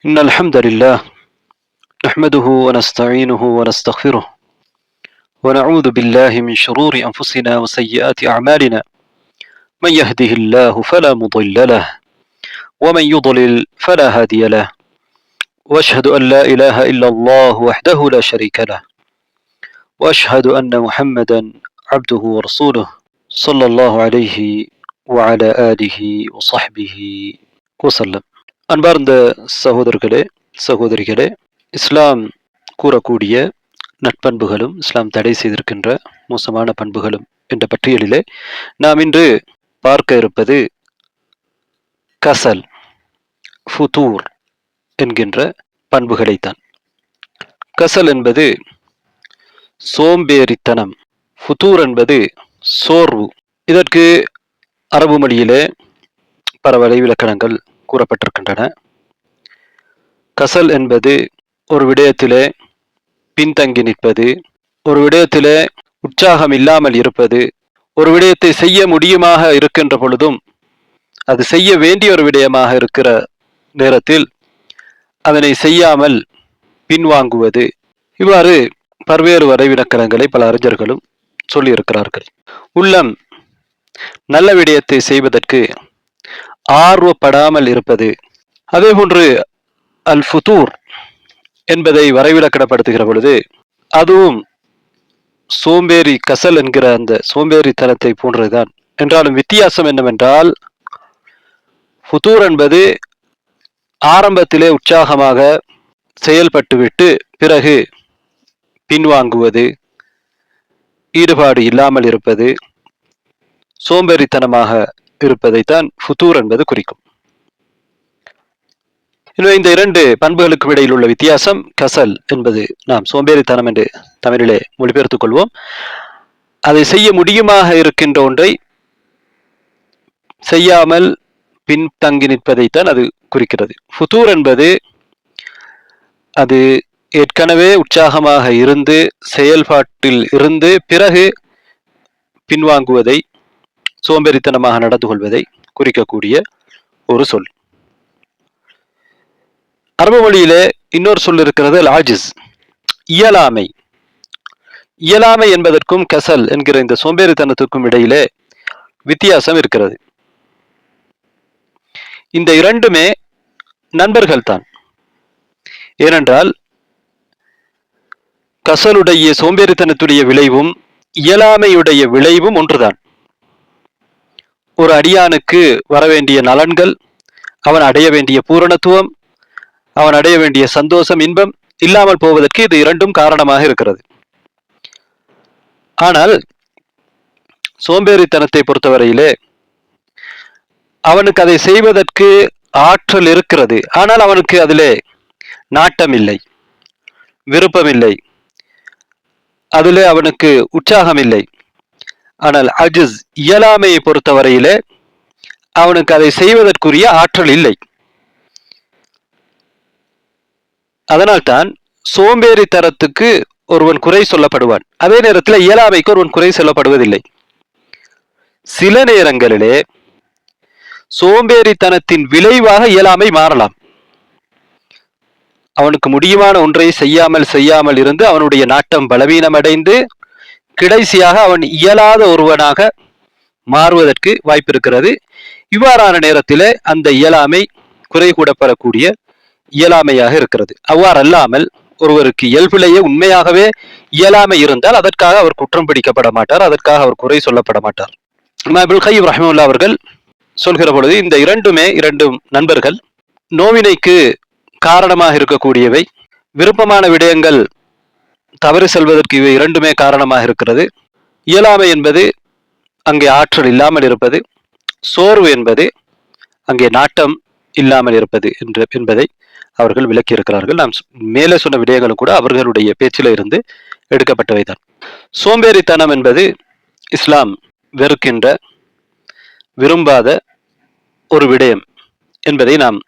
إن الحمد لله نحمده ونستعينه ونستغفره ونعوذ بالله من شرور أنفسنا وسيئات أعمالنا من يهده الله فلا مضل له ومن يضلل فلا هادي له وأشهد أن لا إله إلا الله وحده لا شريك له وأشهد أن محمدا عبده ورسوله صلى الله عليه وعلى آله وصحبه وسلم. அன்பார்ந்த சகோதரர்களே சகோதரிகளே, இஸ்லாம் கூறக்கூடிய நட்பண்புகளும் இஸ்லாம் தடை செய்திருக்கின்ற மோசமான பண்புகளும் என்ற பட்டியலிலே நாம் இன்று பார்க்க இருப்பது கசல், ஃபுதூர் என்கின்ற பண்புகளைத்தான். கசல் என்பது சோம்பேறித்தனம், ஃபுதூர் என்பது சோர்வு. இதற்கு அரபு மொழியிலே பல வலைவிலக்கணங்கள் கூறப்பட்டிருக்கின்றன. கசல் என்பது ஒரு விடயத்திலே பின்தங்கி நிற்பது, ஒரு விடயத்திலே உற்சாகம் இல்லாமல் இருப்பது, ஒரு விடயத்தை செய்ய முடியுமாக இருக்கின்ற பொழுதும் அது செய்ய வேண்டிய ஒரு விடயமாக இருக்கிற நேரத்தில் அதனை செய்யாமல் பின்வாங்குவது. இவ்வாறு பல்வேறு வரைவிலக்கணங்களை பல அறிஞர்களும் சொல்லியிருக்கிறார்கள். உள்ளம் நல்ல விடயத்தை செய்வதற்கு ஆர்வப்படாமல் இருப்பது. அதே போன்று அல் ஃபுதூர் என்பதை வரைவிலக்கணப்படுத்துகிற பொழுது அதுவும் சோம்பேறி, கசல் என்கிற அந்த சோம்பேறித்தனத்தை போன்றதுதான். என்றாலும் வித்தியாசம் என்னவென்றால், ஃபுதூர் என்பது ஆரம்பத்திலே உற்சாகமாக செயல்பட்டுவிட்டு பிறகு பின்வாங்குவது, ஈடுபாடு இல்லாமல் இருப்பது, சோம்பேறித்தனமாக இருப்பதைத்தான் ஃபுதூர் என்பது குறிக்கும். எனவே இந்த இரண்டு பண்புகளுக்கும் இடையில் உள்ள வித்தியாசம் கசல் என்பது, நாம் சோம்பேறித்தனம் என்று தமிழிலே மொழிபெயர்த்துக் கொள்வோம், அதை செய்ய முடியுமாக இருக்கின்ற ஒன்றை செய்யாமல் பின்தங்கி நிற்பதைத்தான் அது குறிக்கிறது. ஃபுதூர் என்பது அது ஏற்கனவே உற்சாகமாக இருந்து செயல்பாட்டில் இருந்து பிறகு பின்வாங்குவதை, சோம்பேறித்தனமாக நடந்து கொள்வதை குறிக்கக்கூடிய ஒரு சொல். அரபு மொழியிலே இன்னொரு சொல் இருக்கிறது, ஆஜிஸ், இயலாமை. இயலாமை என்பதற்கும் கசல் என்கிற இந்த சோம்பேறித்தனத்துக்கும் இடையிலே வித்தியாசம் இருக்கிறது. இந்த இரண்டுமே நண்பர்கள் தான். ஏனென்றால் கசலுடைய சோம்பேறித்தனத்துடைய விளைவும் இயலாமையுடைய விளைவும் ஒன்றுதான். ஒரு அடியானுக்கு வரவேண்டிய நலன்கள், அவன் அடைய வேண்டிய பூரணத்துவம், அவன் அடைய வேண்டிய சந்தோஷம், இன்பம் இல்லாமல் போவதற்கு இது இரண்டும் காரணமாக இருக்கிறது. ஆனால் சோம்பேறித்தனத்தை பொறுத்தவரையிலே அவனுக்கு அதை செய்வதற்கு ஆற்றல் இருக்கிறது, ஆனால் அவனுக்கு அதிலே நாட்டம் இல்லை, விருப்பம் இல்லை, அதிலே அவனுக்கு உற்சாகம் இல்லை. ஆனால் அஜிஸ், இயலாமையை பொறுத்தவரையிலே அவனுக்கு அதை செய்வதற்குரிய ஆற்றல் இல்லை. அதனால்தான் சோம்பேறித்தனத்துக்கு ஒருவன் குறை சொல்லப்படுவான், அதே நேரத்தில் இயலாமைக்கு ஒருவன் குறை சொல்லப்படுவதில்லை. சில நேரங்களிலே சோம்பேறித்தனத்தின் விளைவாக இயலாமை மாறலாம். அவனுக்கு முடியுமான ஒன்றை செய்யாமல் இருந்து அவனுடைய நாட்டம் பலவீனமடைந்து கடைசியாக அவன் இயலாத ஒருவனாக மாறுவதற்கு வாய்ப்பு இருக்கிறது. இவ்வாறான நேரத்திலே அந்த இயலாமை குறை கூடப்படக்கூடிய இயலாமையாக இருக்கிறது. அவ்வாறு அல்லாமல் ஒருவருக்கு இயல்பிலேயே உண்மையாகவே இயலாமை இருந்தால் அதற்காக அவர் குற்றம் பிடிக்கப்பட மாட்டார், அதற்காக அவர் குறை சொல்லப்பட மாட்டார். இப்னு கய்யிம் ரஹ்மத்துல்லாஹி அவர்கள் சொல்கிற பொழுது இந்த இரண்டும் நண்பர்கள். நோவினைக்கு காரணமாக இருக்கக்கூடியவை, விருப்பமான விடயங்கள் தவறு செல்வதற்கு இவை இரண்டுமே காரணமாக இருக்கிறது. இயலாமை என்பது அங்கே ஆற்றல் இல்லாமல் இருப்பது, சோர்வு என்பது அங்கே நாட்டம் இல்லாமல் இருப்பது என்பதை அவர்கள் விளக்கி இருக்கிறார்கள். நாம் மேலே சொன்ன விடயங்களும் கூட அவர்களுடைய பேச்சில இருந்து எடுக்கப்பட்டவைதான். சோம்பேறித்தனம் என்பது இஸ்லாம் வெறுக்கின்ற, விரும்பாத ஒரு விடயம் என்பதை நாம்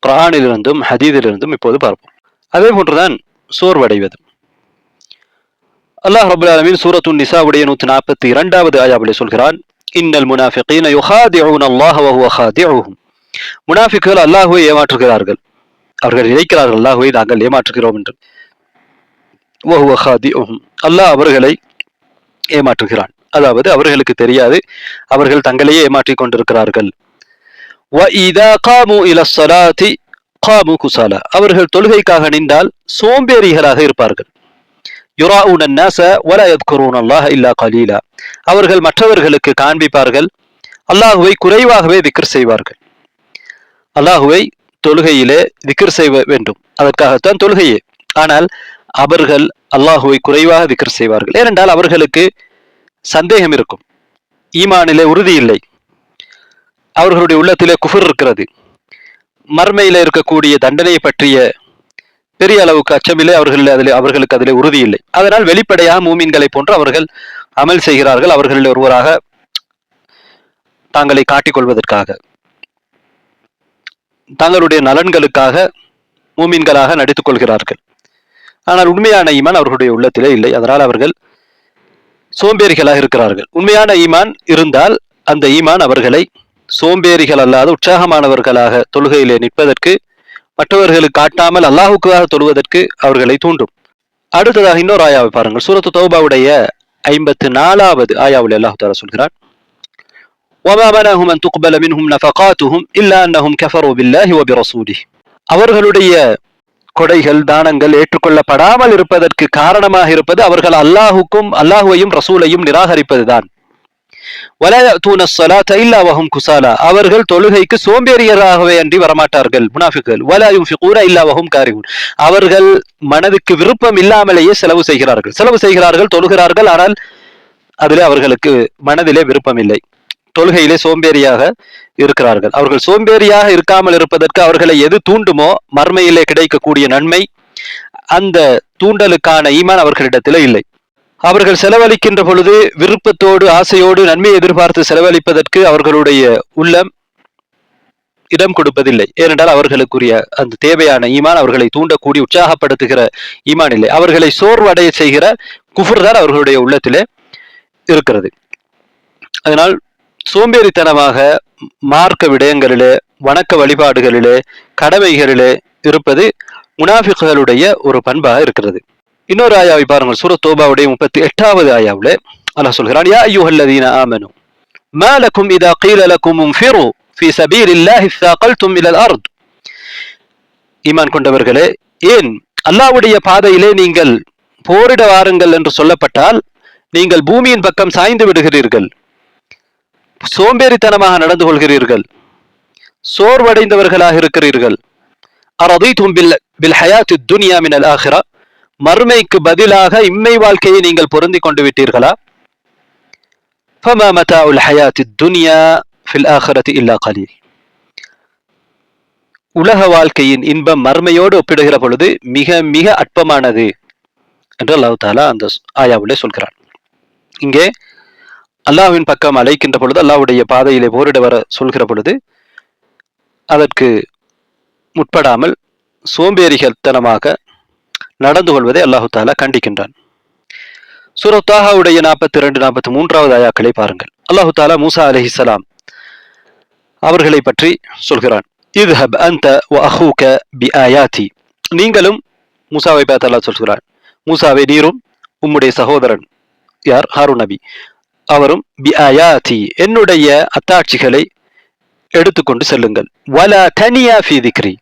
குர்ஆனிலிருந்தும் ஹதீஸிலிருந்தும் இப்போது பார்ப்போம். அதே போன்றுதான் சோர்வடைவது. அல்லாஹ் ரப்பல் ஆலமீன் சூரத்துன் நிசாவுடைய 142வது ஆயாவிலே சொல்கிறான், இன்னல் முனாஃபிகீன யுகாதிஊன அல்லாஹ் வஹுவ காதிஊஹும். முனாஃபிக்குகள் அல்லாஹ்வை ஏமாற்றுகிறார்கள், அவர்கள் நினைக்கிறார்கள் அல்லாஹ்வை நாங்கள் ஏமாற்றுகிறோம் என்று. அல்லாஹ் அவர்களை ஏமாற்றுகிறான். அதாவது அவர்களுக்கு தெரியாது, அவர்கள் தங்களையே ஏமாற்றிக் கொண்டிருக்கிறார்கள். அவர்கள் தொழுகைக்காக நின்றால் சோம்பேறிகளாக இருப்பார்கள். அவர்கள் மற்றவர்களுக்கு காண்பிப்பார்கள், அல்லாஹுவை குறைவாகவே திக்ர் செய்வார்கள். அல்லாஹுவை தொழுகையிலே திக்ர் செய்ய வேண்டும், அதற்காகத்தான் தொழுகையே. ஆனால் அவர்கள் அல்லாஹுவை குறைவாக திக்ர் செய்வார்கள். ஏனென்றால் அவர்களுக்கு சந்தேகம் இருக்கும், ஈமானிலே உறுதி இல்லை, அவர்களுடைய உள்ளத்திலே குஃபர் இருக்கிறது, மர்மையில இருக்கக்கூடிய தண்டனையை பற்றிய பெரிய அளவுக்கு அச்சமில்லை, அவர்களுக்கு அதிலே உறுதி இல்லை. அதனால் வெளிப்படையாக மூமின்களை போன்று அவர்கள் அமல் செய்கிறார்கள், அவர்களில் ஒருவராக தாங்களை காட்டிக்கொள்வதற்காக, தங்களுடைய நலன்களுக்காக மூமின்களாக நடித்துக் கொள்கிறார்கள். ஆனால் உண்மையான ஈமான் அவர்களுடைய உள்ளத்திலே இல்லை. அதனால் அவர்கள் சோம்பேறிகளாக இருக்கிறார்கள். உண்மையான ஈமான் இருந்தால் அந்த ஈமான் அவர்களை சோம்பேறிகள் அல்லாத உற்சாகமானவர்களாக தொழுகையிலே நிற்பதற்கு, மற்றவர்களுக்கு காட்டாமல் அல்லாஹுக்காக தொழுவதற்கு அவர்களை தூண்டும். அடுத்ததாக இன்னொரு ஆயாவை பாருங்கள். சூரத்து தௌபாவுடைய 54வது ஆயாவில் அல்லாஹ் தஆலா சொல்கிறார், وَمَا مَنَعَهُمْ أَنْ تُقْبَلَ مِنْهُمْ نَفَقَاتُهُمْ إِلَّا أَنَّهُمْ كَفَرُوا بِاللَّهِ وَبِرَسُولِهِ. அவர்களுடைய கொடைகள் தானங்கள் ஏற்றுக்கொள்ளப்படாமல் இருப்பதற்கு காரணமாக இருப்பது அவர்கள் அல்லாஹுவையும் ரசூலையும் நிராகரிப்பதுதான். அவர்கள் தொழுகைக்கு சோம்பேறியராகவே அன்றி வரமாட்டார்கள் முனாஃபிக்குகள். அவர்கள் மனதுக்கு விருப்பம் இல்லாமலேயே செலவு செய்கிறார்கள், தொழுகிறார்கள், ஆனால் அதிலே அவர்களுக்கு மனதிலே விருப்பம் இல்லை, தொழுகையிலே சோம்பேறியாக இருக்கிறார்கள். அவர்கள் சோம்பேறியாக இருக்காமல் இருப்பதற்கு அவர்களை எது தூண்டுமோ மர்மையிலே கிடைக்கக்கூடிய நன்மை, அந்த தூண்டலுக்கான ஈமான் அவர்களிடத்திலே இல்லை. அவர்கள் செலவழிக்கின்ற பொழுது விருப்பத்தோடு ஆசையோடு நன்மையை எதிர்பார்த்து செலவழிப்பதற்கு அவர்களுடைய உள்ளம் இடம் கொடுப்பதில்லை. ஏனென்றால் அவர்களுக்குரிய அந்த தேவையான ஈமான், அவர்களை தூண்டக்கூடிய உற்சாகப்படுத்துகிற ஈமான் இல்லை. அவர்களை சோர்வடைய செய்கிற குஃப்ர் தான் அவர்களுடைய உள்ளத்திலே இருக்கிறது. அதனால் சோம்பேறித்தனமாக மார்க்க விடயங்களிலே, வணக்க வழிபாடுகளிலே, கடமைகளிலே இருப்பது முனாஃபிக்குகளுடைய ஒரு பண்பாக இருக்கிறது. இன்னொரு ஆயாவை பாருங்கள். சூரத் தௌபாவுடைய 38வது ஆயாவிலே அல்லாஹ் சொல்கிறான், யா அய்யுஹல்லதீன ஆமனு மா லக்கும் இதா கீல லக்கும் உன்ஃபிரு ஃபீ ஸபீலில்லாஹி ஸாகல்தும் இலல் அர்த். ஈமான் கொண்டவர்களே, ஏன் அல்லாஹ்வுடைய பாதையிலே நீங்கள் போரிட வாருங்கள் என்று சொல்லப்பட்டால் நீங்கள் பூமியின் பக்கம் சாய்ந்து விடுகிறீர்கள், சோம்பேறித்தனமாக நடந்து கொள்கிறீர்கள், சோர்வடைந்தவர்களாக இருக்கிறீர்கள். அரதீதும் பில் ஹயாத்தித் துன்யா மினல் ஆখিরা, மறுமைக்கு பதிலாக இம்மை வாழ்க்கையை நீங்கள் பொருந்திக் கொண்டு விட்டீர்களா? ஃபமா மதாஉல் ஹயாத்தித் துன்யா ஃபில் ஆখিরাத்தி இல்லா கலீல். உலக வாழ்க்கையின் இன்பம் மறுமையோடு ஒப்பிடுகிற பொழுது மிக மிக அற்பமானது என்று அல்லாஹ் தஆலா அந்த ஆயாவிலே சொல்கிறான். இங்கே அல்லாஹ்வின் பக்கம் அழைக்கின்ற பொழுது, அல்லாஹ்வுடைய பாதையிலே போரிட வர சொல்கிற பொழுது அதற்கு முற்படாமல் சோம்பேறித்தனமாக நடந்து கொள்வதை அல்லாஹ் தஆலா கண்டிக்கின்றான். சூரத் தாஹாவுடைய 42, 43வது ஆயாக்களை பாருங்கள். அல்லாஹ் தஆலா மூசா அலைஹிஸ்ஸலாம் அவர்களை பற்றி சொல்கிறான், இத்ஹப் அன்த வ அஹூக பிஆயாதி. நீங்களும் மூசாவை பார்த்து அல்லாஹ் சொல்கிறான், மூசாவை நீரும் உம்முடைய சகோதரன் யார் ஹாரூன் நபி அவரும் பிஆயாதி என்னுடைய அத்தாட்சிகளை எடுத்துக்கொண்டு செல்லுங்கள். வலா தனியா ஃபீ திக்ரி,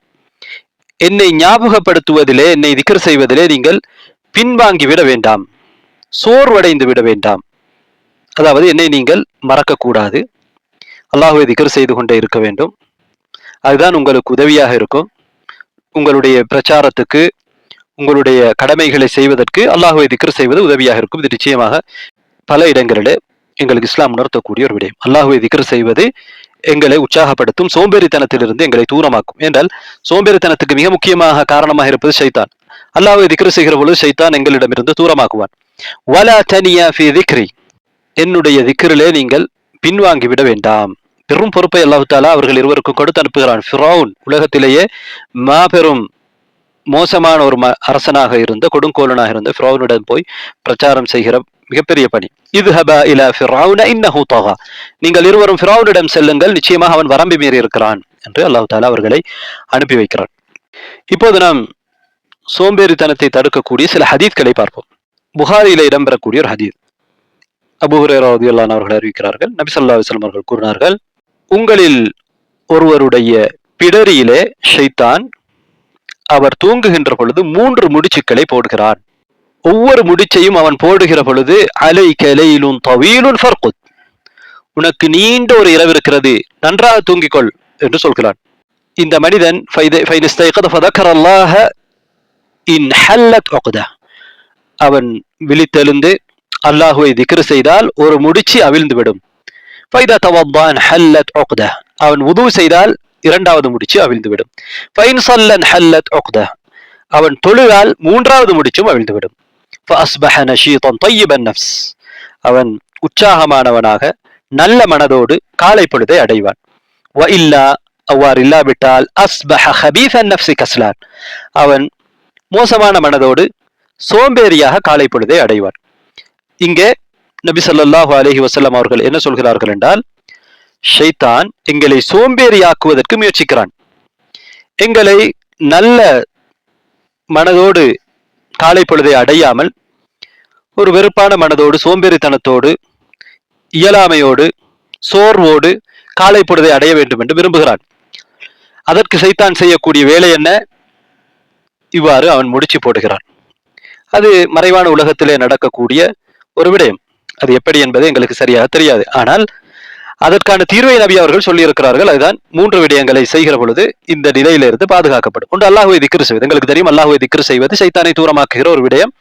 என்னை ஞாபகப்படுத்துவதிலே, என்னை திக்ர் செய்வதிலே நீங்கள் பின்வாங்கி விட வேண்டாம், சோர்வடைந்து விட வேண்டாம். அதாவது என்னை நீங்கள் மறக்கக்கூடாது, அல்லாஹ்வை திக்ர் செய்து கொண்டே இருக்க வேண்டும். அதுதான் உங்களுக்கு உதவியாக இருக்கும். உங்களுடைய பிரச்சாரத்துக்கு, உங்களுடைய கடமைகளை செய்வதற்கு அல்லாஹ்வை திக்ர் செய்வது உதவியாக இருக்கும். இது நிச்சயமாக பல இடங்களிலே எங்களுக்கு இஸ்லாம் உணர்த்தக்கூடிய ஒரு விடயம். அல்லாஹ்வை திக்ர் செய்வது எங்களை உற்சாகப்படுத்தும், சோம்பேறித்தனத்திலிருந்து எங்களை தூரமாக்கும். என்றால் சோம்பேறித்தனத்துக்கு மிக முக்கியமாக காரணமாக இருப்பது ஷைத்தான். அல்லாஹ்வை திக்ர் செய்கிற பொழுது ஷைத்தான் எங்களிடமிருந்து தூரமாக்குவான். வலா தனியா ஃபீ திக்ரி, என்னுடைய திக்ரிலே நீங்கள் பின்வாங்கி விட வேண்டாம். பெரும் பொறுப்பை அல்லாஹ் தஆலா அவர்கள் இருவருக்கும் கொடுத்து அனுப்புகிறான். ஃபிரௌன் உலகத்திலேயே மாபெரும் மோசமான ஒரு அரசனாக இருந்த, கொடுங்கோலனாக இருந்த ஃபிரௌனிடம் போய் பிரச்சாரம் செய்கிற மிகப்பெரிய பணி. இத்ஹபா இலா ஃபிரௌன இன்னஹு தகா, நீங்கள் இருவரும் ஃபிரௌனிடம் செல்லுங்கள், நிச்சயமாக அவன் வரம்பு மீறி இருக்கிறான் என்று அல்லாஹ் தஆலா அவர்களை அனுப்பி வைக்கிறான். இப்போது நாம் சோம்பேறித்தனத்தை தடுக்கக்கூடிய சில ஹதீத்களை பார்ப்போம். புகாரியில இடம்பெறக்கூடிய ஒரு ஹதீத். அபூ ஹுரைரா ரலியல்லாஹு அவர்கள் அறிவிக்கிறார்கள், நபி ஸல்லல்லாஹு அலைஹி வஸல்லம் அவர்கள் கூறினார்கள், உங்களில் ஒருவருடைய பிடரியிலே ஷைத்தான் அவர் தூங்குகின்ற பொழுது 3 முடிச்சுக்களை போடுகிறான். ஒவ்வொரு முடிச்சையும் அவன் போடுகிற பொழுது அலைக லைலுன் தவீலுன் ஃபர்குத், உனக்கு நீண்ட ஒரு இரவு இருக்கிறது, நன்றாக தூங்கிக்கொள் என்று சொல்கிறான். இந்த மனிதன் அவன் விழித்தெழுந்து அல்லாஹுவை திக்ர் செய்தால் ஒரு முடிச்சு அவிழ்ந்துவிடும். அவன் வுது செய்தால் இரண்டாவது முடிச்சு அவிழ்ந்துவிடும். அவன் தொழுதால் மூன்றாவது முடிச்சும் அவிழ்ந்துவிடும். அவன் உற்சாகமானவனாக நல்ல மனதோடு காலை பொழுதை அடைவான். அவ்வாறு இல்லாவிட்டால் அவன் மோசமான மனதோடு சோம்பேறியாக காலை பொழுதை அடைவான். இங்கே நபி ஸல்லல்லாஹு அலைஹி வஸல்லம் அவர்கள் என்ன சொல்கிறார்கள் என்றால், ஷைத்தான் எங்களை சோம்பேறியாக்குவதற்கு முயற்சிக்கிறான். எங்களை நல்ல மனதோடு காலை பொழுதை அடையாமல் ஒரு வெறுப்பான மனதோடு சோம்பேறித்தனத்தோடு இயலாமையோடு சோர்வோடு காலை பொழுதை அடைய வேண்டும் என்று விரும்புகிறான். அதற்கு ஷைத்தான் செய்யக்கூடிய வேலை என்ன? இவ்வாறு அவன் முடிச்சு போடுகிறான். அது மறைவான உலகத்திலே நடக்கக்கூடிய ஒரு விடயம். அது எப்படி என்பது எங்களுக்கு சரியாக தெரியாது. ஆனால் அதற்கான தீர்வை நபி அவர்கள் சொல்லி இருக்கிறார்கள். அதுதான் 3 விடயங்களை செய்கிற பொழுது இந்த நிலையிலிருந்து பாதுகாக்கப்படும். ஒன்று, அல்லாஹ்வை திக்ர் செய்வது. எங்களுக்கு தெரியும், அல்லாஹ்வை திக்ர் செய்வது ஷைத்தானை தூரமாக்குகிற ஒரு விடயம்,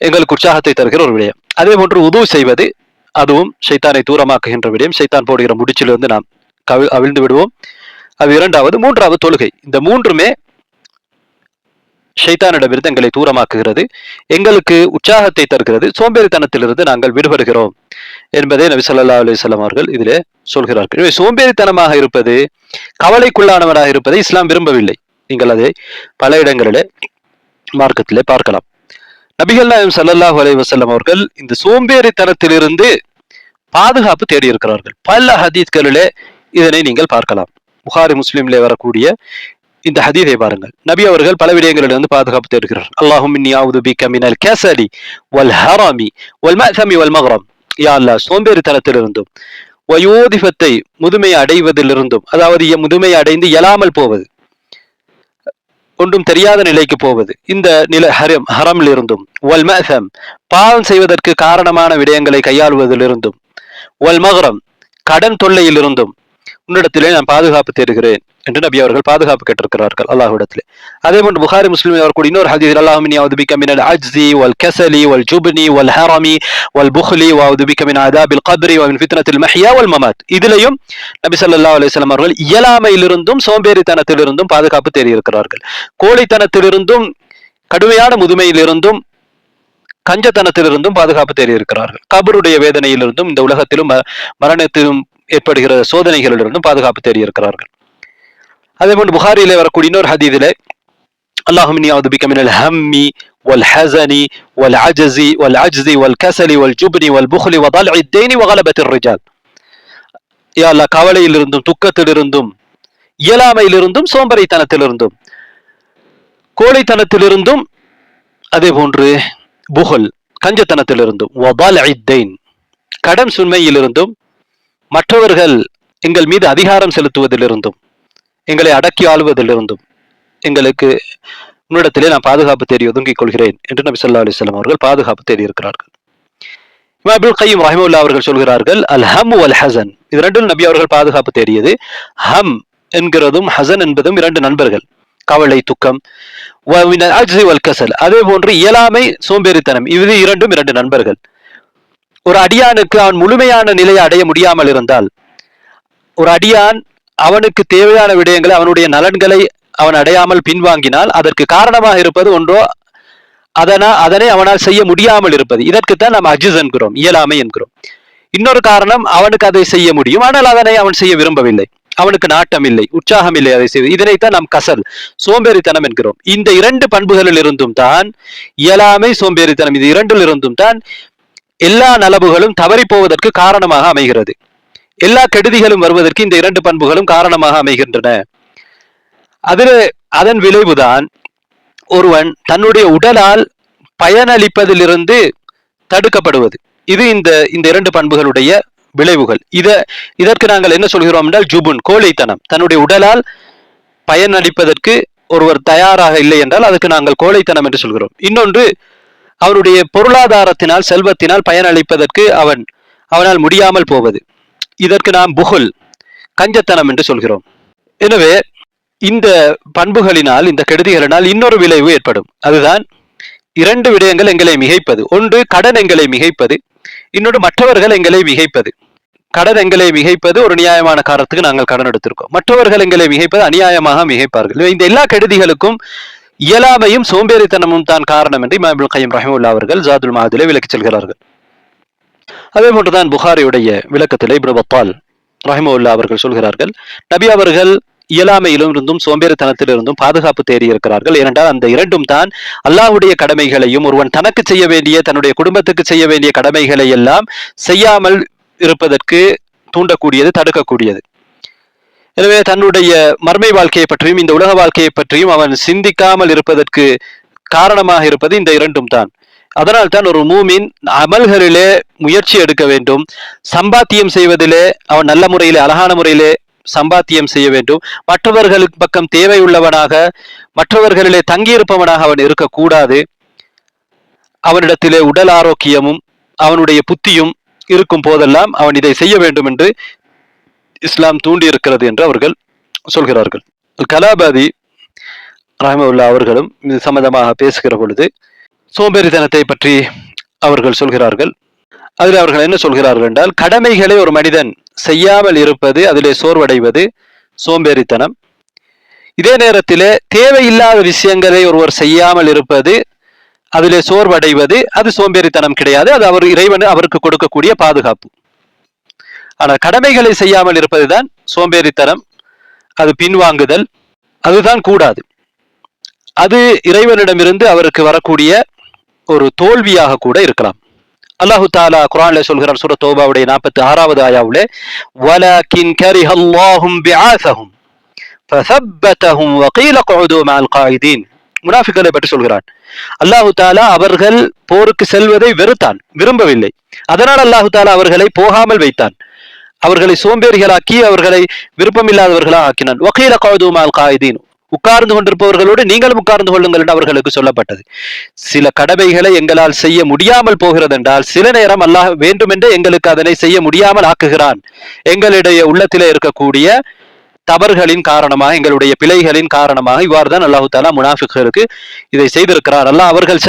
எங்களுக்கு உற்சாகத்தை தருகிற ஒரு விடயம். அதே போன்று உது செய்வது, அதுவும் ஷைத்தானை தூரமாக்குகின்ற விடயம். ஷைத்தான் போடுகிற முடிச்சிலிருந்து நாம் அவிழ்ந்து விடுவோம். அது இரண்டாவது. மூன்றாவது தொழுகை. இந்த 3மே ஷைத்தானிடமிருந்து எங்களை தூரமாக்குகிறது, எங்களுக்கு உற்சாகத்தை தருகிறது, சோம்பேறித்தனத்திலிருந்து நாங்கள் விடுபடுகிறோம் என்பதை நபி ஸல்லல்லாஹு அலைஹி வஸல்லம் அவர்கள் இதிலே சொல்கிறார்கள். எனவே சோம்பேறித்தனமாக இருப்பது, கவலைக்குள்ளானவராக இருப்பதை இஸ்லாம் விரும்பவில்லை. நீங்கள் அதை பல இடங்களிலே மார்க்கத்திலே பார்க்கலாம். நபிகள் நாயகம் ஸல்லல்லாஹு அலைஹி வஸல்லம் அவர்கள் இந்த சோம்பேறித்தனத்திலிருந்து பாதுகாப்பு தேடி இருக்கிறார்கள். பல ஹதீஸ்களிலே இதனை நீங்கள் பார்க்கலாம். புகாரி முஸ்லிம்லே வரக்கூடிய இந்த ஹதீஸை பாருங்கள். நபி அவர்கள் பல விடயங்களிலிருந்து பாதுகாப்பு தேடுகிறார். அல்லாஹும் இன்னி அஊது பிக மினல் கஸலி வல் ஹரமி வல் மஅஸமி வல் மக்ரம். யா அல்லாஹ், சோம்பேறித்தனத்திலிருந்தும் வயோதிபத்தை முதுமை அடைவதிலிருந்தும், அதாவது முதுமை அடைந்து இயலாமல் போவது, ஒன்றும் தெரியாத நிலைக்கு போவது, இந்த நிலை ஹரமிலிருந்தும், வல் மஅஸம் பாவம் செய்வதற்கு காரணமான விடயங்களை கையாளுவதிலிருந்தும், வல் மக்ரம் கடன் தொல்லையிலிருந்தும் உன்னிடத்திலே நான் பாதுகாப்பு தேடுகிறேன் என்று நபி அவர்கள் பாதுகாப்பு கேட்டிருக்கிறார்கள் அல்லாஹ்விடத்திலே. அதே போன்று புகாரி முஸ்லிமில் வரக்கூடிய இன்னொரு ஹதீஸ், அல்லாஹும் இன்னி அஊது பிக மினல் அஜ்ஸி வல் கஸலி வல் ஜுப்னி வல் ஹரமி வல் புக்லி வ அஊது பிக மின் அஸாபில் கப்ரி வ மின் ஃபித்னத்தில் மஹ்யா வல் மமாத். இதிலேயும் நபி ஸல்லல்லாஹு அலைஹி வஸல்லம் அவர்கள் இயலாமையிலிருந்தும் சோம்பேறித்தனத்திலிருந்தும் பாதுகாப்பு தேடி இருக்கிறார்கள். கோழைத்தனத்திலிருந்தும் கடுமையான முதுமையிலிருந்தும் கஞ்சத்தனத்திலிருந்தும் பாதுகாப்பு தேடி இருக்கிறார்கள். கபருடைய வேதனையிலிருந்தும் இந்த உலகத்திலும் மரணத்திலும் ஏற்படுகிற சோதனைகளிலிருந்தும் பாதுகாப்பு தேடி இருக்கிறார்கள். அதே போன்று புகாரியிலே வரக்கூடிய இன்னொரு ஹதீஸிலே, அல்லாஹும் இன்னி அஊது பிக மினல் ஹம்மி வல் ஹஸனி வல் அஜ்ஸி வல் கஸலி வல் ஜுப்னி வல் புக்லி வ தல்இத் தைனி வ கலபத்திர் ரிஜால். யா அல்லாஹ், கவலையிலிருந்தும் துக்கத்திலிருந்தும் இயலாமையிலிருந்தும் சோம்பேறித்தனத்திலிருந்தும் கோழைத்தனத்திலிருந்தும் அதே போன்று புகல் கஞ்சத்தனத்திலிருந்தும் வ தல்இத் தைன் கடன் சுமையிலிருந்தும் மற்றவர்கள் எங்கள் மீது அதிகாரம் செலுத்துவதிலிருந்தும் எங்களை அடக்கி ஆளுவதிலிருந்தும் எங்களுக்கு உன்னிடத்திலே நான் பாதுகாப்பு தேடி ஒதுங்கிக் கொள்கிறேன் என்று நபி ஸல்லல்லாஹு அலைஹி வஸல்லம் அவர்கள் பாதுகாப்பு தேடி இருக்கிறார்கள். இமாம் இப்னுல் கய்யிம் ரஹிமஹுல்லாஹ் அவர்கள் சொல்கிறார்கள், அல் ஹம் வல் ஹஸன், இது ரெண்டும் நபி அவர்கள் பாதுகாப்பு தேடியது. ஹம் என்கிறதும் ஹஸன் என்பதும் 2 நண்பர்கள், கவலை துக்கம். வ மினல் அஜ்ஸி வல் கஸல், அதே போன்று இயலாமை சோம்பேறித்தனம், இது 2 நண்பர்கள். ஒரு அடியானுக்கு அவன் முழுமையான நிலையை அடைய முடியாமல் இருந்தால், ஒரு அடியான் அவனுக்கு தேவையான விடயங்களை, அவனுடைய நலன்களை அவன் அடையாமல் பின்வாங்கினால், அதற்கு காரணமாக இருப்பது ஒன்றோ அதனை அவனால் செய்ய முடியாமல் இருப்பது. இதற்குத்தான் நாம் அஜிஸ் என்கிறோம், இயலாமை என்கிறோம். இன்னொரு காரணம், அவனுக்கு அதை செய்ய முடியும், ஆனால் அதனை அவன் செய்ய விரும்பவில்லை, அவனுக்கு நாட்டம் இல்லை, உற்சாகம் இல்லை அதை செய்வது. இதனைத்தான் நாம் கசல், சோம்பேறித்தனம் என்கிறோம். இந்த 2 பண்புகளில் இருந்தும் தான் இயலாமை, சோம்பேறித்தனம், இது 2ல் இருந்தும் தான் எல்லா நலவுகளும் தவறி போவதற்கு காரணமாக அமைகிறது. எல்லா கெடுதிகளும் வருவதற்கு இந்த 2 பண்புகளும் காரணமாக அமைகின்றன. அதில் அதன் விளைவுதான் ஒருவன் தன்னுடைய உடலால் பயனளிப்பதிலிருந்து தடுக்கப்படுவது. இது இந்த இந்த இரண்டு பண்புகளுடைய விளைவுகள். இதற்கு நாங்கள் என்ன சொல்கிறோம் என்றால் ஜுபுன், கோழைத்தனம். தன்னுடைய உடலால் பயனளிப்பதற்கு ஒருவர் தயாராக இல்லை என்றால் அதுக்கு நாங்கள் கோழைத்தனம் என்று சொல்கிறோம். இன்னொன்று, அவருடைய பொருளாதாரத்தினால் செல்வத்தினால் பயனளிப்பதற்கு அவனால் முடியாமல் போவது. இதற்கு நாம் புகுல், கஞ்சத்தனம் என்று சொல்கிறோம். எனவே இந்த பண்புகளினால், இந்த கெடுதிகளினால் இன்னொரு விளைவு ஏற்படும். அதுதான் இரண்டு விடயங்கள் எங்களை மிகைப்பது. ஒன்று, கடன் எங்களை மிகைப்பது. இன்னொன்று, மற்றவர்கள் எங்களை மிகைப்பது. கடன் எங்களை மிகைப்பது ஒரு நியாயமான காரணத்துக்கு நாங்கள் கடன் எடுத்திருக்கோம். மற்றவர்கள் எங்களை மிகைப்பது அநியாயமாக மிகைப்பார்கள். இந்த எல்லா கெடுதிகளுக்கும் இயலாமையும் சோம்பேறித்தனமும் தான் காரணம் என்று இமாம் இப்னு கையிம் ரஹிமஹுல்லாஹ் அவர்கள் ஜாதுல் மஆதிலே விளக்கி செல்கிறார்கள். அதே போன்றுதான் புகாரியுடைய விளக்கத்திலே இப்னு பத்தால் ரஹிமஹுல்லாஹ் அவர்கள் சொல்கிறார்கள், நபி அவர்கள் இயலாமையிலும் இருந்தும் சோம்பேறித்தனத்திலிருந்தும் பாதுகாப்பு தேடி இருக்கிறார்கள். ஏனென்றால் அந்த இரண்டும் தான் அல்லாஹ்வுடைய கடமைகளையும் ஒருவன் தனக்கு செய்ய வேண்டிய, தன்னுடைய குடும்பத்துக்கு செய்ய வேண்டிய கடமைகளை எல்லாம் செய்யாமல் இருப்பதற்கு தூண்டக்கூடியது, தடுக்கக்கூடியது. எனவே தன்னுடைய மர்மை வாழ்க்கையை பற்றியும் இந்த உலக வாழ்க்கையை பற்றியும் அவன் சிந்திக்காமல் இருப்பதற்கு காரணமாக இருப்பது இந்த இரண்டும் தான். அதனால் தான் ஒரு மூமின் அமல்களிலே முயற்சி எடுக்க வேண்டும். சம்பாத்தியம் செய்வதிலே அவன் நல்ல முறையிலே, அழகான முறையிலே சம்பாத்தியம் செய்ய வேண்டும். மற்றவர்களுக்கு பக்கம் தேவையுள்ளவனாக, மற்றவர்களிலே தங்கியிருப்பவனாக அவன் இருக்கக்கூடாது. அவனிடத்திலே உடல் ஆரோக்கியமும் அவனுடைய புத்தியும் இருக்கும் போதெல்லாம் அவன் இதை செய்ய வேண்டும் என்று இஸ்லாம் தூண்டி இருக்கிறது என்று அவர்கள் சொல்கிறார்கள். கலாபாதி ரஹிமஹுல்லாஹ் அவர்களும் இது சம்பந்தமாக பேசுகிற பொழுது சோம்பேறித்தனத்தை பற்றி அவர்கள் சொல்கிறார்கள். அதில் அவர்கள் என்ன சொல்கிறார்கள் என்றால், கடமைகளை ஒரு மனிதன் செய்யாமல் இருப்பது, அதிலே சோர்வடைவது சோம்பேறித்தனம். இதே நேரத்திலே தேவையில்லாத விஷயங்களை ஒருவர் செய்யாமல் இருப்பது, அதிலே சோர்வடைவது, அது சோம்பேறித்தனம் கிடையாது. அது இறைவன் அவருக்கு கொடுக்கக்கூடிய பாதுகாப்பு. ஆனால் கடமைகளை செய்யாமல் இருப்பதுதான் சோம்பேறித்தனம், அது பின்வாங்குதல், அதுதான் கூடாது. அது இறைவனிடமிருந்து அவருக்கு வரக்கூடிய ஒரு தோல்வியாக கூட இருக்கலாம். அல்லாஹு தஆலா குர்ஆன்ல சொல்கிறார், சூரத் தௌபாவுடைய 46வது ஆயாவுல, வலக்கின் கரிஹல்லாஹும் பிஆஸஹும் ஃபஸப்பதஹும் வகீல குஉது மஅல் காயிதீன். முனாஃபிக்களை பற்றி சொல்கிறான். அல்லாஹு தஆலா அவர்கள் போருக்கு செல்வதை வெறுத்தான், விரும்பவில்லை. அதனால் அல்லாஹு தஆலா அவர்களை போகாமல் வைத்தான். அவர்களை சோம்பேறிகளாக்கி அவர்களை விருப்பமில்லாதவர்களாக ஆக்கினான். வகீல குஉது மஅல் காயிதீன், உட்கார்ந்து கொண்டிருப்பவர்களோடு நீங்களும் உட்கார்ந்து கொள்ளுங்கள் என்று அவர்களுக்கு சொல்லப்பட்டது. சில கடமைகளை எங்களால் செய்ய முடியாமல் போகிறது என்றால், சில நேரம் அல்லாஹ் வேண்டுமென்றே எங்களுக்கு அதனை செய்ய முடியாமல் ஆக்குகிறான். எங்களுடைய உள்ளத்திலே இருக்கக்கூடிய தவறுகளின் காரணமாக, எங்களுடைய பிழைகளின் காரணமாக இவ்வாறுதான் அல்லாஹு தஆலா முனாஃபிக்களுக்கு இதை செய்திருக்கிறார். அல்லாஹ் அவர்கள்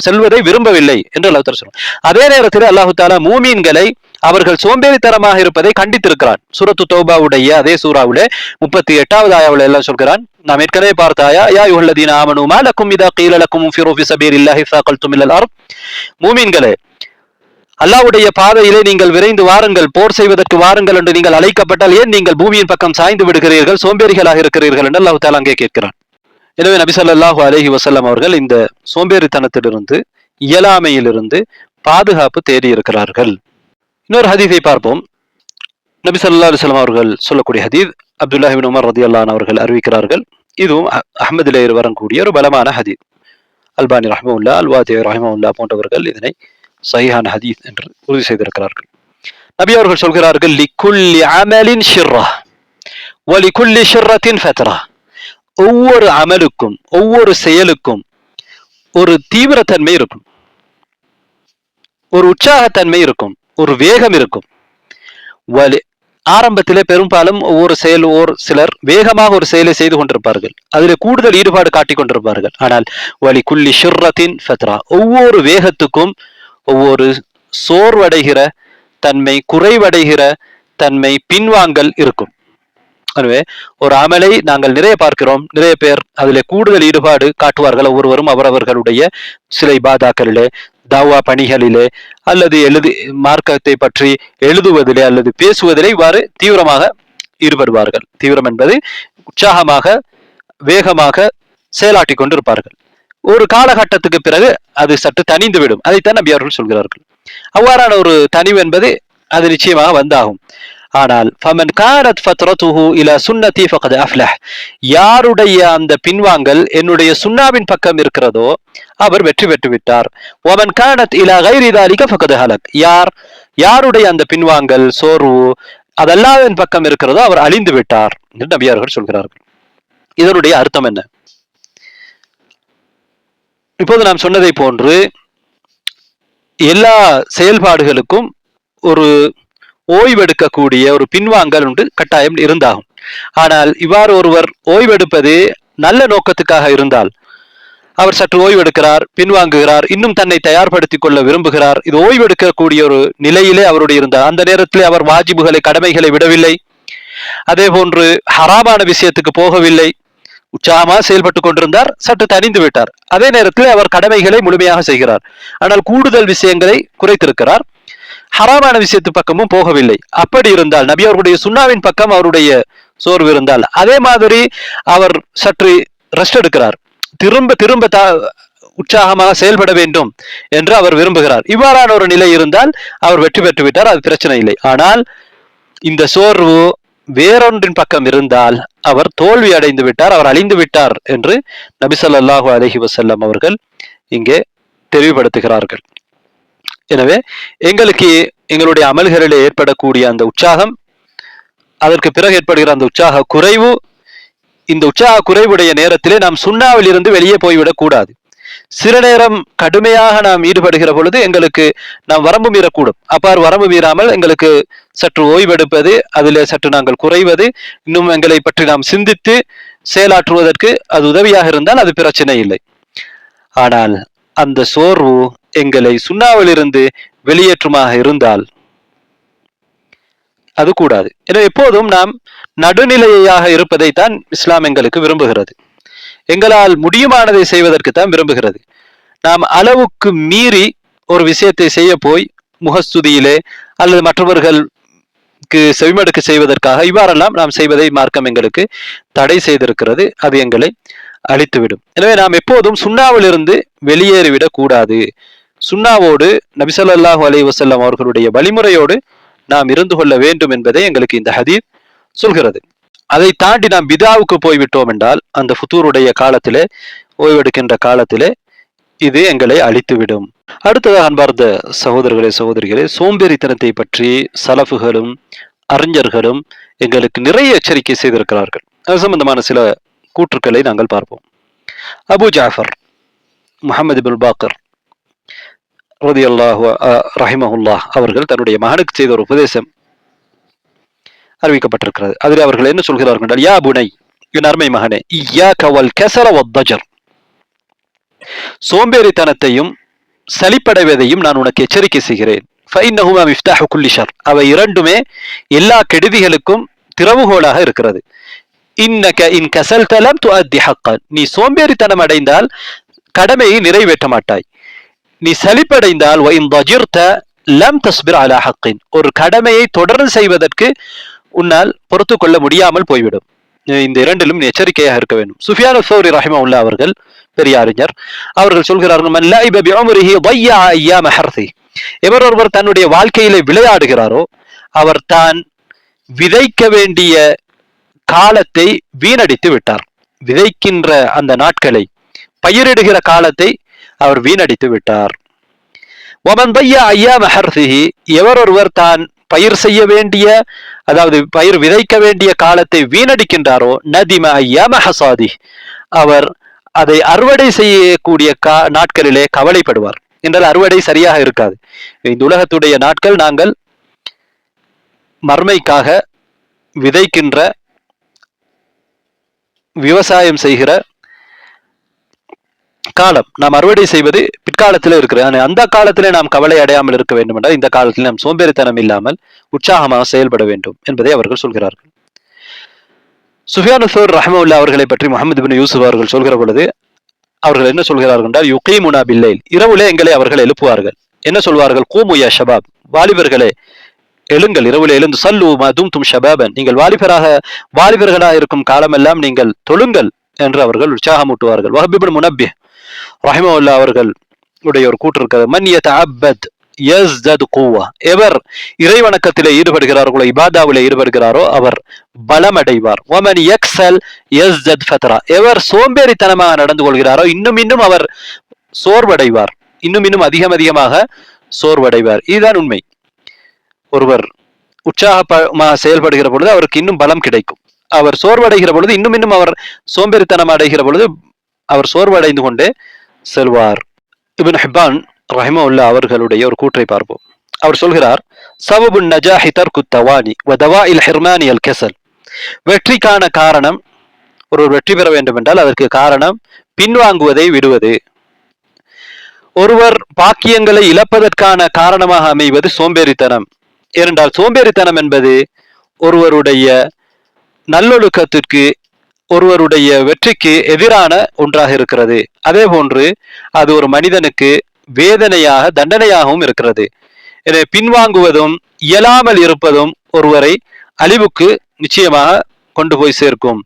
செல்வதை விரும்பவில்லை என்று அல்லாஹ் தஆலா சொல்றார். அதே நேரத்தில் அல்லாஹு தஆலா மூமீன்களை அவர்கள் சோம்பேறித்தனமாக இருப்பதை கண்டித்திருக்கிறான். சூரத்து தௌபாவுடைய அதே சூராவுல 38வது ஆயாவுல எல்லாம் சொல்கிறான். நாம் ஏற்கனவே பார்த்த ஆயா, யா அய்யுஹல்லதீன ஆமனூ மா லக்கும் இதா கீல லக்கும் இன்ஃபிரூ ஃபீ ஸபீலில்லாஹி ஸாகல்தும் இலல் அர்த். மூமீன்களே, அல்லாஹ்வுடைய பாதையிலே நீங்கள் விரைந்து வாருங்கள், போர் செய்வதற்கு வாருங்கள் என்று நீங்கள் அழைக்கப்பட்டால் ஏன் நீங்கள் பூமியின் பக்கம் சாய்ந்து விடுகிறீர்கள், சோம்பேறிகளாக இருக்கிறீர்கள் என்று அல்லாஹ் தஆலா அங்கே கேட்கிறான். எனவே நபி ஸல்லல்லாஹு அலைஹி வஸல்லம் அவர்கள் இந்த சோம்பேறித்தனத்திலிருந்து, இயலாமையிலிருந்து பாதுகாப்பு தேடி இருக்கிறார்கள். இன்னொரு ஹதீஸை பார்ப்போம். நபி ஸல்லல்லாஹு அலைஹி வஸல்லம் அவர்கள் சொல்லக்கூடிய ஹதீஸ், அப்துல்லாஹ் இப்னு உமர் ரலியல்லாஹு அன்ஹு அவர்கள் அறிவிக்கிறார்கள். இதுவும் அஹ்மதிலே வரக்கூடிய ஒரு பலமான ஹதீஸ். அல்பானி ரஹ்மஹுல்லாஹ், அல்வாதி ரஹ்மஹுல்லாஹ் போன்றவர்கள் இதனை சஹீஹான ஹதீஸ் என்று உறுதி செய்திருக்கிறார்கள். நபி அவர்கள் சொல்கிறார்கள், லிக்குல்லி அமலின் ஷிர்ரா வ லிக்குல்லி ஷிர்ரத்தின் ஃபத்ரா. ஒவ்வொரு அமலுக்கும், ஒவ்வொரு செயலுக்கும் ஒரு தீவிரத்தன்மை இருக்கும், ஒரு உற்சாகத்தன்மை இருக்கும், ஒரு வேகம் இருக்கும். ஆரம்பத்திலே பெரும்பாலும் ஒவ்வொரு சிலர் வேகமாக ஒரு செயலை செய்து கொண்டிருப்பார்கள், அதிலே கூடுதல் ஈடுபாடு காட்டிக் கொண்டிருப்பார்கள். ஆனால் வலி குல்லி ஷிர்ரத்தின் ஃபத்ரா, ஒவ்வொரு வேகத்துக்கும் ஒவ்வொரு சோர்வடைகிற தன்மை, குறைவடைகிற தன்மை, பின்வாங்கல் இருக்கும். எனவே ஒரு அமலை நாங்கள் நிறைய பார்க்கிறோம். நிறைய பேர் அதிலே கூடுதல் ஈடுபாடு காட்டுவார்கள். ஒவ்வொருவரும் அவரவர்களுடைய சில இபாதாக்களிலே, தாவா பணிகளிலே, அல்லது மார்க்கத்தை பற்றி எழுதுவதிலே அல்லது பேசுவதிலே இவ்வாறு தீவிரமாக ஈடுபடுவார்கள். தீவிரம் என்பது உற்சாகமாக, வேகமாக செயலாட்டி கொண்டிருப்பார்கள். ஒரு காலகட்டத்துக்கு பிறகு அது சற்று தனிந்துவிடும். அதைத்தான் நபி அவர்கள் சொல்கிறார்கள். அவ்வாறான ஒரு தனிவு என்பது அது நிச்சயமாக வந்தாகும். ஆனால் ஃபமன் கானத் ஃபத்ரதுஹு இலா சுன்னதி ஃபகத் அஃப்லஹ், யாருடைய அந்த பின்வாங்கல் என்னுடைய சுன்னாவின் பக்கம் இருக்கிறதோ அவர் வெற்றி பெற்று விட்டார். வமன் கானத் இலா கைரி தாலிக ஃபகத் ஹலக், யாருடைய அந்த பின்வாங்கல் சோர்வு அதல்லாவின் பக்கம் இருக்கிறதோ அவர் அழிந்து விட்டார் என்று நபியார்கள் சொல்கிறார்கள். இதனுடைய அர்த்தம் என்ன? இப்போது நாம் சொன்னதை போன்று எல்லா செயல்பாடுகளுக்கும் ஒரு ஓய்வெடுக்கக்கூடிய ஒரு பின்வாங்கல் உண்டு, கட்டாயம் இருந்தாகும். ஆனால் இவ்வாறு ஒருவர் ஓய்வெடுப்பது நல்ல நோக்கத்துக்காக இருந்தால், அவர் சற்று ஓய்வெடுக்கிறார், பின்வாங்குகிறார், இன்னும் தன்னை தயார்படுத்திக் கொள்ள விரும்புகிறார், இது ஓய்வெடுக்கக்கூடிய ஒரு நிலையிலே அவருடைய இருந்தார். அந்த நேரத்திலே அவர் வாஜிபுகளை கடமைகளை விடவில்லை, அதே போன்று ஹராமான விஷயத்துக்கு போகவில்லை, உற்சாகமாக செயல்பட்டு கொண்டிருந்தார், சற்று தனிந்து விட்டார். அதே நேரத்தில் அவர் கடமைகளை முழுமையாக செய்கிறார், ஆனால் கூடுதல் விஷயங்களை குறைத்திருக்கிறார், ஹராமான விஷயத்து பக்கமும் போகவில்லை. அப்படி இருந்தால், நபி அவருடைய சுன்னாவின் பக்கம் அவருடைய சோர்வு இருந்தால், அதே மாதிரி அவர் சற்று ரெஸ்ட் எடுக்கிறார், திரும்ப திரும்ப உற்சாகமாக செயல்பட வேண்டும் என்று அவர் விரும்புகிறார். இவ்வாறான ஒரு நிலை இருந்தால் அவர் வெற்றி பெற்று விட்டார், அது பிரச்சனை இல்லை. ஆனால் இந்த சோர்வு வேறொன்றின் பக்கம் இருந்தால் அவர் தோல்வி அடைந்து விட்டார், அவர் அழிந்து விட்டார் என்று நபி ஸல்லல்லாஹு அலைஹி வஸல்லம் அவர்கள் இங்கே தெளிவுபடுத்துகிறார்கள். எனவே எங்களுக்கு எங்களுடைய அமல்களிலே ஏற்படக்கூடிய அந்த உற்சாகம், அதற்கு பிறகு ஏற்படுகிற அந்த உற்சாக குறைவு, இந்த உற்சாக குறைவுடைய நேரத்திலே நாம் சுன்னாவில் இருந்து வெளியே போய்விடக் கூடாது. சில நேரம் கடுமையாக நாம் ஈடுபடுகிற பொழுது எங்களுக்கு நாம் வரம்பு மீறக்கூடும். அப்பாறு வரம்பு மீறாமல் எங்களுக்கு சற்று ஓய்வெடுப்பது, அதில் சற்று நாங்கள் குறைவது, இன்னும் எங்களை பற்றி நாம் சிந்தித்து செயலாற்றுவதற்கு அது உதவியாக இருந்தால் அது பிரச்சனை இல்லை. ஆனால் அந்த சோர்வு எங்களை சுன்னாவில் இருந்து வெளியேற்றுமாக இருந்தால் அது கூடாது. எனவே எப்போதும் நாம் நடுநிலையாக இருப்பதைத்தான் இஸ்லாம் எங்களுக்கு விரும்புகிறது. எங்களால் முடியுமானதை செய்வதற்கு தான் விரும்புகிறது. நாம் அளவுக்கு மீறி ஒரு விஷயத்தை செய்ய போய் முகஸ்துதியிலே அல்லது மற்றவர்களுக்கு செவிமடுக்க செய்வதற்காக இவ்வாறெல்லாம் நாம் செய்வதை மார்க்கம் எங்களுக்கு தடை செய்திருக்கிறது. அது எங்களை அழித்துவிடும். எனவே நாம் எப்போதும் சுன்னாவில் இருந்து வெளியேறிவிடக் கூடாது. சுன்னாவோடு நபி ஸல்லல்லாஹு அலைஹி வஸல்லம் அவர்களுடைய வழிமுறையோடு நாம் இருந்து கொள்ள வேண்டும் என்பதை எங்களுக்கு இந்த ஹதீஸ் சொல்கிறது. அதை தாண்டி நாம் பிதாவுக்கு போய்விட்டோம் என்றால், அந்த ஃபுத்தூருடைய காலத்திலே, ஓய்வெடுக்கின்ற காலத்திலே இது எங்களை அழித்துவிடும். அடுத்ததாக அன்பார்ந்த சகோதரர்களே சகோதரிகளே, சோம்பேறித்தனத்தை பற்றி சலஃபுகளும் அறிஞர்களும் எங்களுக்கு நிறைய எச்சரிக்கை செய்திருக்கிறார்கள். அது சம்பந்தமான சில கூற்றுக்களை நாங்கள் பார்ப்போம். அபு ஜாஃபர் முஹம்மது பின் பாக்கர் ரலியல்லாஹு ரஹிமஹுல்லாஹ் அவர்கள் தன்னுடைய மகனுக்கு செய்த ஒரு உபதேசம் அறிவிக்கப்பட்டிருக்கிறது. அதில் அவர்கள் என்ன சொல்கிறார்கள்? யா புனை, என் அருமை மகனே, இய்யாக வல் கஸர வத்தஜர், சோம்பேறித்தனத்தையும் சலிப்படைவதையும் நான் உனக்கு எச்சரிக்கை செய்கிறேன். ஃபஇன்னஹுமா மிஃப்தாஹு குல்லி ஷர், அவை இரண்டுமே எல்லா கெடுதிகளுக்கும் திறவுகோலாக இருக்கிறது. இன்னக இன் கஸல்த லம் துஅத்தி ஹக்கன், நீ சோம்பேறித்தனம் அடைந்தால் கடமையை நிறைவேற்ற மாட்டாய். நீ சலிப்படைந்தால் வ இன் தஜிர்த லம் தஸ்பிர் அலா ஹக்கின், ஒரு கடமையை தொடர்ந்து செய்வதற்கு உன்னால் பொறுத்து கொள்ள முடியாமல் போய்விடும். இந்த இரண்டிலும் எச்சரிக்கையாக இருக்க வேண்டும். சுஃபியான் ஸௌரி ரஹிமஹுல்லாஹ் அவர்கள் பெரிய அறிஞர், அவர்கள் சொல்கிறார்கள், மன் லஇப பிஉம்ரிஹி ضيع ايام حرثه, எவர் ஒருவர் தன்னுடைய வாழ்க்கையிலே விளையாடுகிறாரோ அவர் தான் விதைக்க வேண்டிய காலத்தை வீணடித்து விட்டார். விதைக்கின்ற அந்த நாட்களை, பயிரிடுகிற காலத்தை அவர் வீணடித்து விட்டார். வமன் ضيع ايام حرثه, எவர் ஒருவர் தான் பயிர் செய்ய வேண்டிய, அதாவது பயிர் விதைக்க வேண்டிய காலத்தை வீணடிக்கின்றாரோ நதிம ஐயாம ஹசாதி, அவர் அதை அறுவடை செய்யக்கூடிய நாட்களிலே கவலைப்படுவார். என்றால் அறுவடை சரியாக இருக்காது. இந்த உலகத்துடைய நாட்கள் நாங்கள் மர்மைக்காக விதைக்கின்ற, விவசாயம் செய்கிற காலம், நாம் அறுவடை செய்வது பிற்காலத்தில் இருக்கிறது. அந்த காலத்திலே நாம் கவலை அடையாமல் இருக்க வேண்டும் என்றால் இந்த காலத்தில் நாம் சோம்பேறித்தனம் இல்லாமல் உற்சாகமாக செயல்பட வேண்டும் என்பதை அவர்கள் சொல்கிறார்கள். சுஃபியான் ஸௌரி ரஹ்மத்துல்லாஹி அவர்களை பற்றி முஹம்மது பின் யூசுப் அவர்கள் சொல்கிற பொழுது அவர்கள் என்ன சொல்கிறார்கள் என்றால், யுகீமுனா பில்லைல், இரவுலே எங்களை அவர்கள் எழுப்புவார்கள். என்ன சொல்வார்கள்? கூமு யா ஷபாப், வாலிபர்களே எழுங்கள், இரவுலே எழுந்து, சல்லு மா தும்தும் ஷபாபன், நீங்கள் வாலிபர்களாக இருக்கும் காலமெல்லாம் நீங்கள் தொழுங்கள் என்று அவர்கள் உற்சாகமூட்டுவார்கள். வஹப் இப்னு முனப்பிஹ் ரஹிமஹுல்லாஹ் அவர்கள் உடைய ஒரு கூற்று இருக்கிறது, மன் யதஅப்பத் யஸ்தது குவா. எவர் இறைவணக்கத்திலே ஈடுபடுகிறார்களோ, இபாதாவிலே ஈடுபடுகிறாரோ அவர் பலமடைவார். வமன் யக்ஸல் யஸ்தத் ஃபத்ரா. எவர் சோம்பேறித்தனமாக நடந்து கொள்கிறாரோ இன்னும் இன்னும் அவர் சோர்வடைவார், இன்னும் இன்னும் அதிகமாக சோர்வடைவார். இதுதான் உண்மை. ஒருவர் உற்சாகமாக செயல்படுகிற பொழுது அவருக்கு இன்னும் பலம் கிடைக்கும். அவர் சோர்வடைகிற பொழுது இன்னும் இன்னும் அவர் சோம்பேறித்தனம் அடைகிற பொழுது அவர் சோர்வடைந்து கொண்டே செல்வார். இப்னு ஹிப்பான் ரஹிமஹுல்லா அவர்களுடைய ஒரு கூற்றை பார்ப்போம். அவர் சொல்கிறார், சபபு நஜாஹி தர்கு தவானி வ தவாஇல் ஹிர்மானி அல் கஸல். வெற்றிக்கான காரணம், ஒருவர் வெற்றி பெற வேண்டும் என்றால் அதற்கு காரணம் பின்வாங்குவதை விடுவது. ஒருவர் பாக்கியங்களை இழப்பதற்கான காரணமாக அமைவது சோம்பேறித்தனம். ஏனென்றால் சோம்பேறித்தனம் என்பது ஒருவருடைய நல்லொழுக்கத்திற்கு, ஒருவருடைய வெற்றிக்கு எதிரான ஒன்றாக இருக்கிறது. அதே போன்று அது ஒரு மனிதனுக்கு வேதனையாக, தண்டனையாகவும் இருக்கிறது. எனவே பின்வாங்குவதும் இயலாமல் இருப்பதும் ஒருவரை அழிவுக்கு நிச்சயமாக கொண்டு போய் சேர்க்கும்.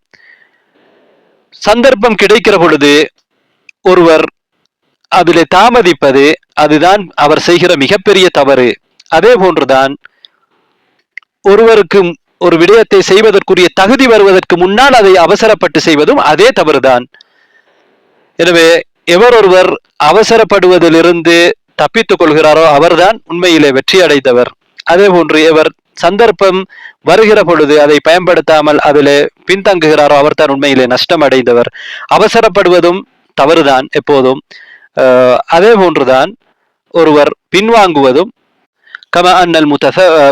சந்தர்ப்பம் கிடைக்கிற பொழுது ஒருவர் அதிலே தாமதிப்பது, அதுதான் அவர் செய்கிற மிகப்பெரிய தவறு. அதே போன்றுதான் ஒருவருக்கு ஒரு விடயத்தை செய்வதற்குரிய தகுதி வருவதற்கு முன்னால் அதை அவசரப்பட்டு செய்வதும் அதே தவறுதான். எனவே எவர் ஒருவர் அவசரப்படுவதிலிருந்து தப்பித்துக் கொள்கிறாரோ அவர்தான் உண்மையிலே வெற்றி அடைந்தவர். அதே போன்று எவர் சந்தர்ப்பம் வருகிற பொழுது அதை பயன்படுத்தாமல் அதிலே பின்தங்குகிறாரோ அவர்தான் உண்மையிலே நஷ்டம் அடைந்தவர். அவசரப்படுவதும் தவறுதான் எப்போதும். அதே போன்றுதான் ஒருவர் பின்வாங்குவதும் கம அன்னல்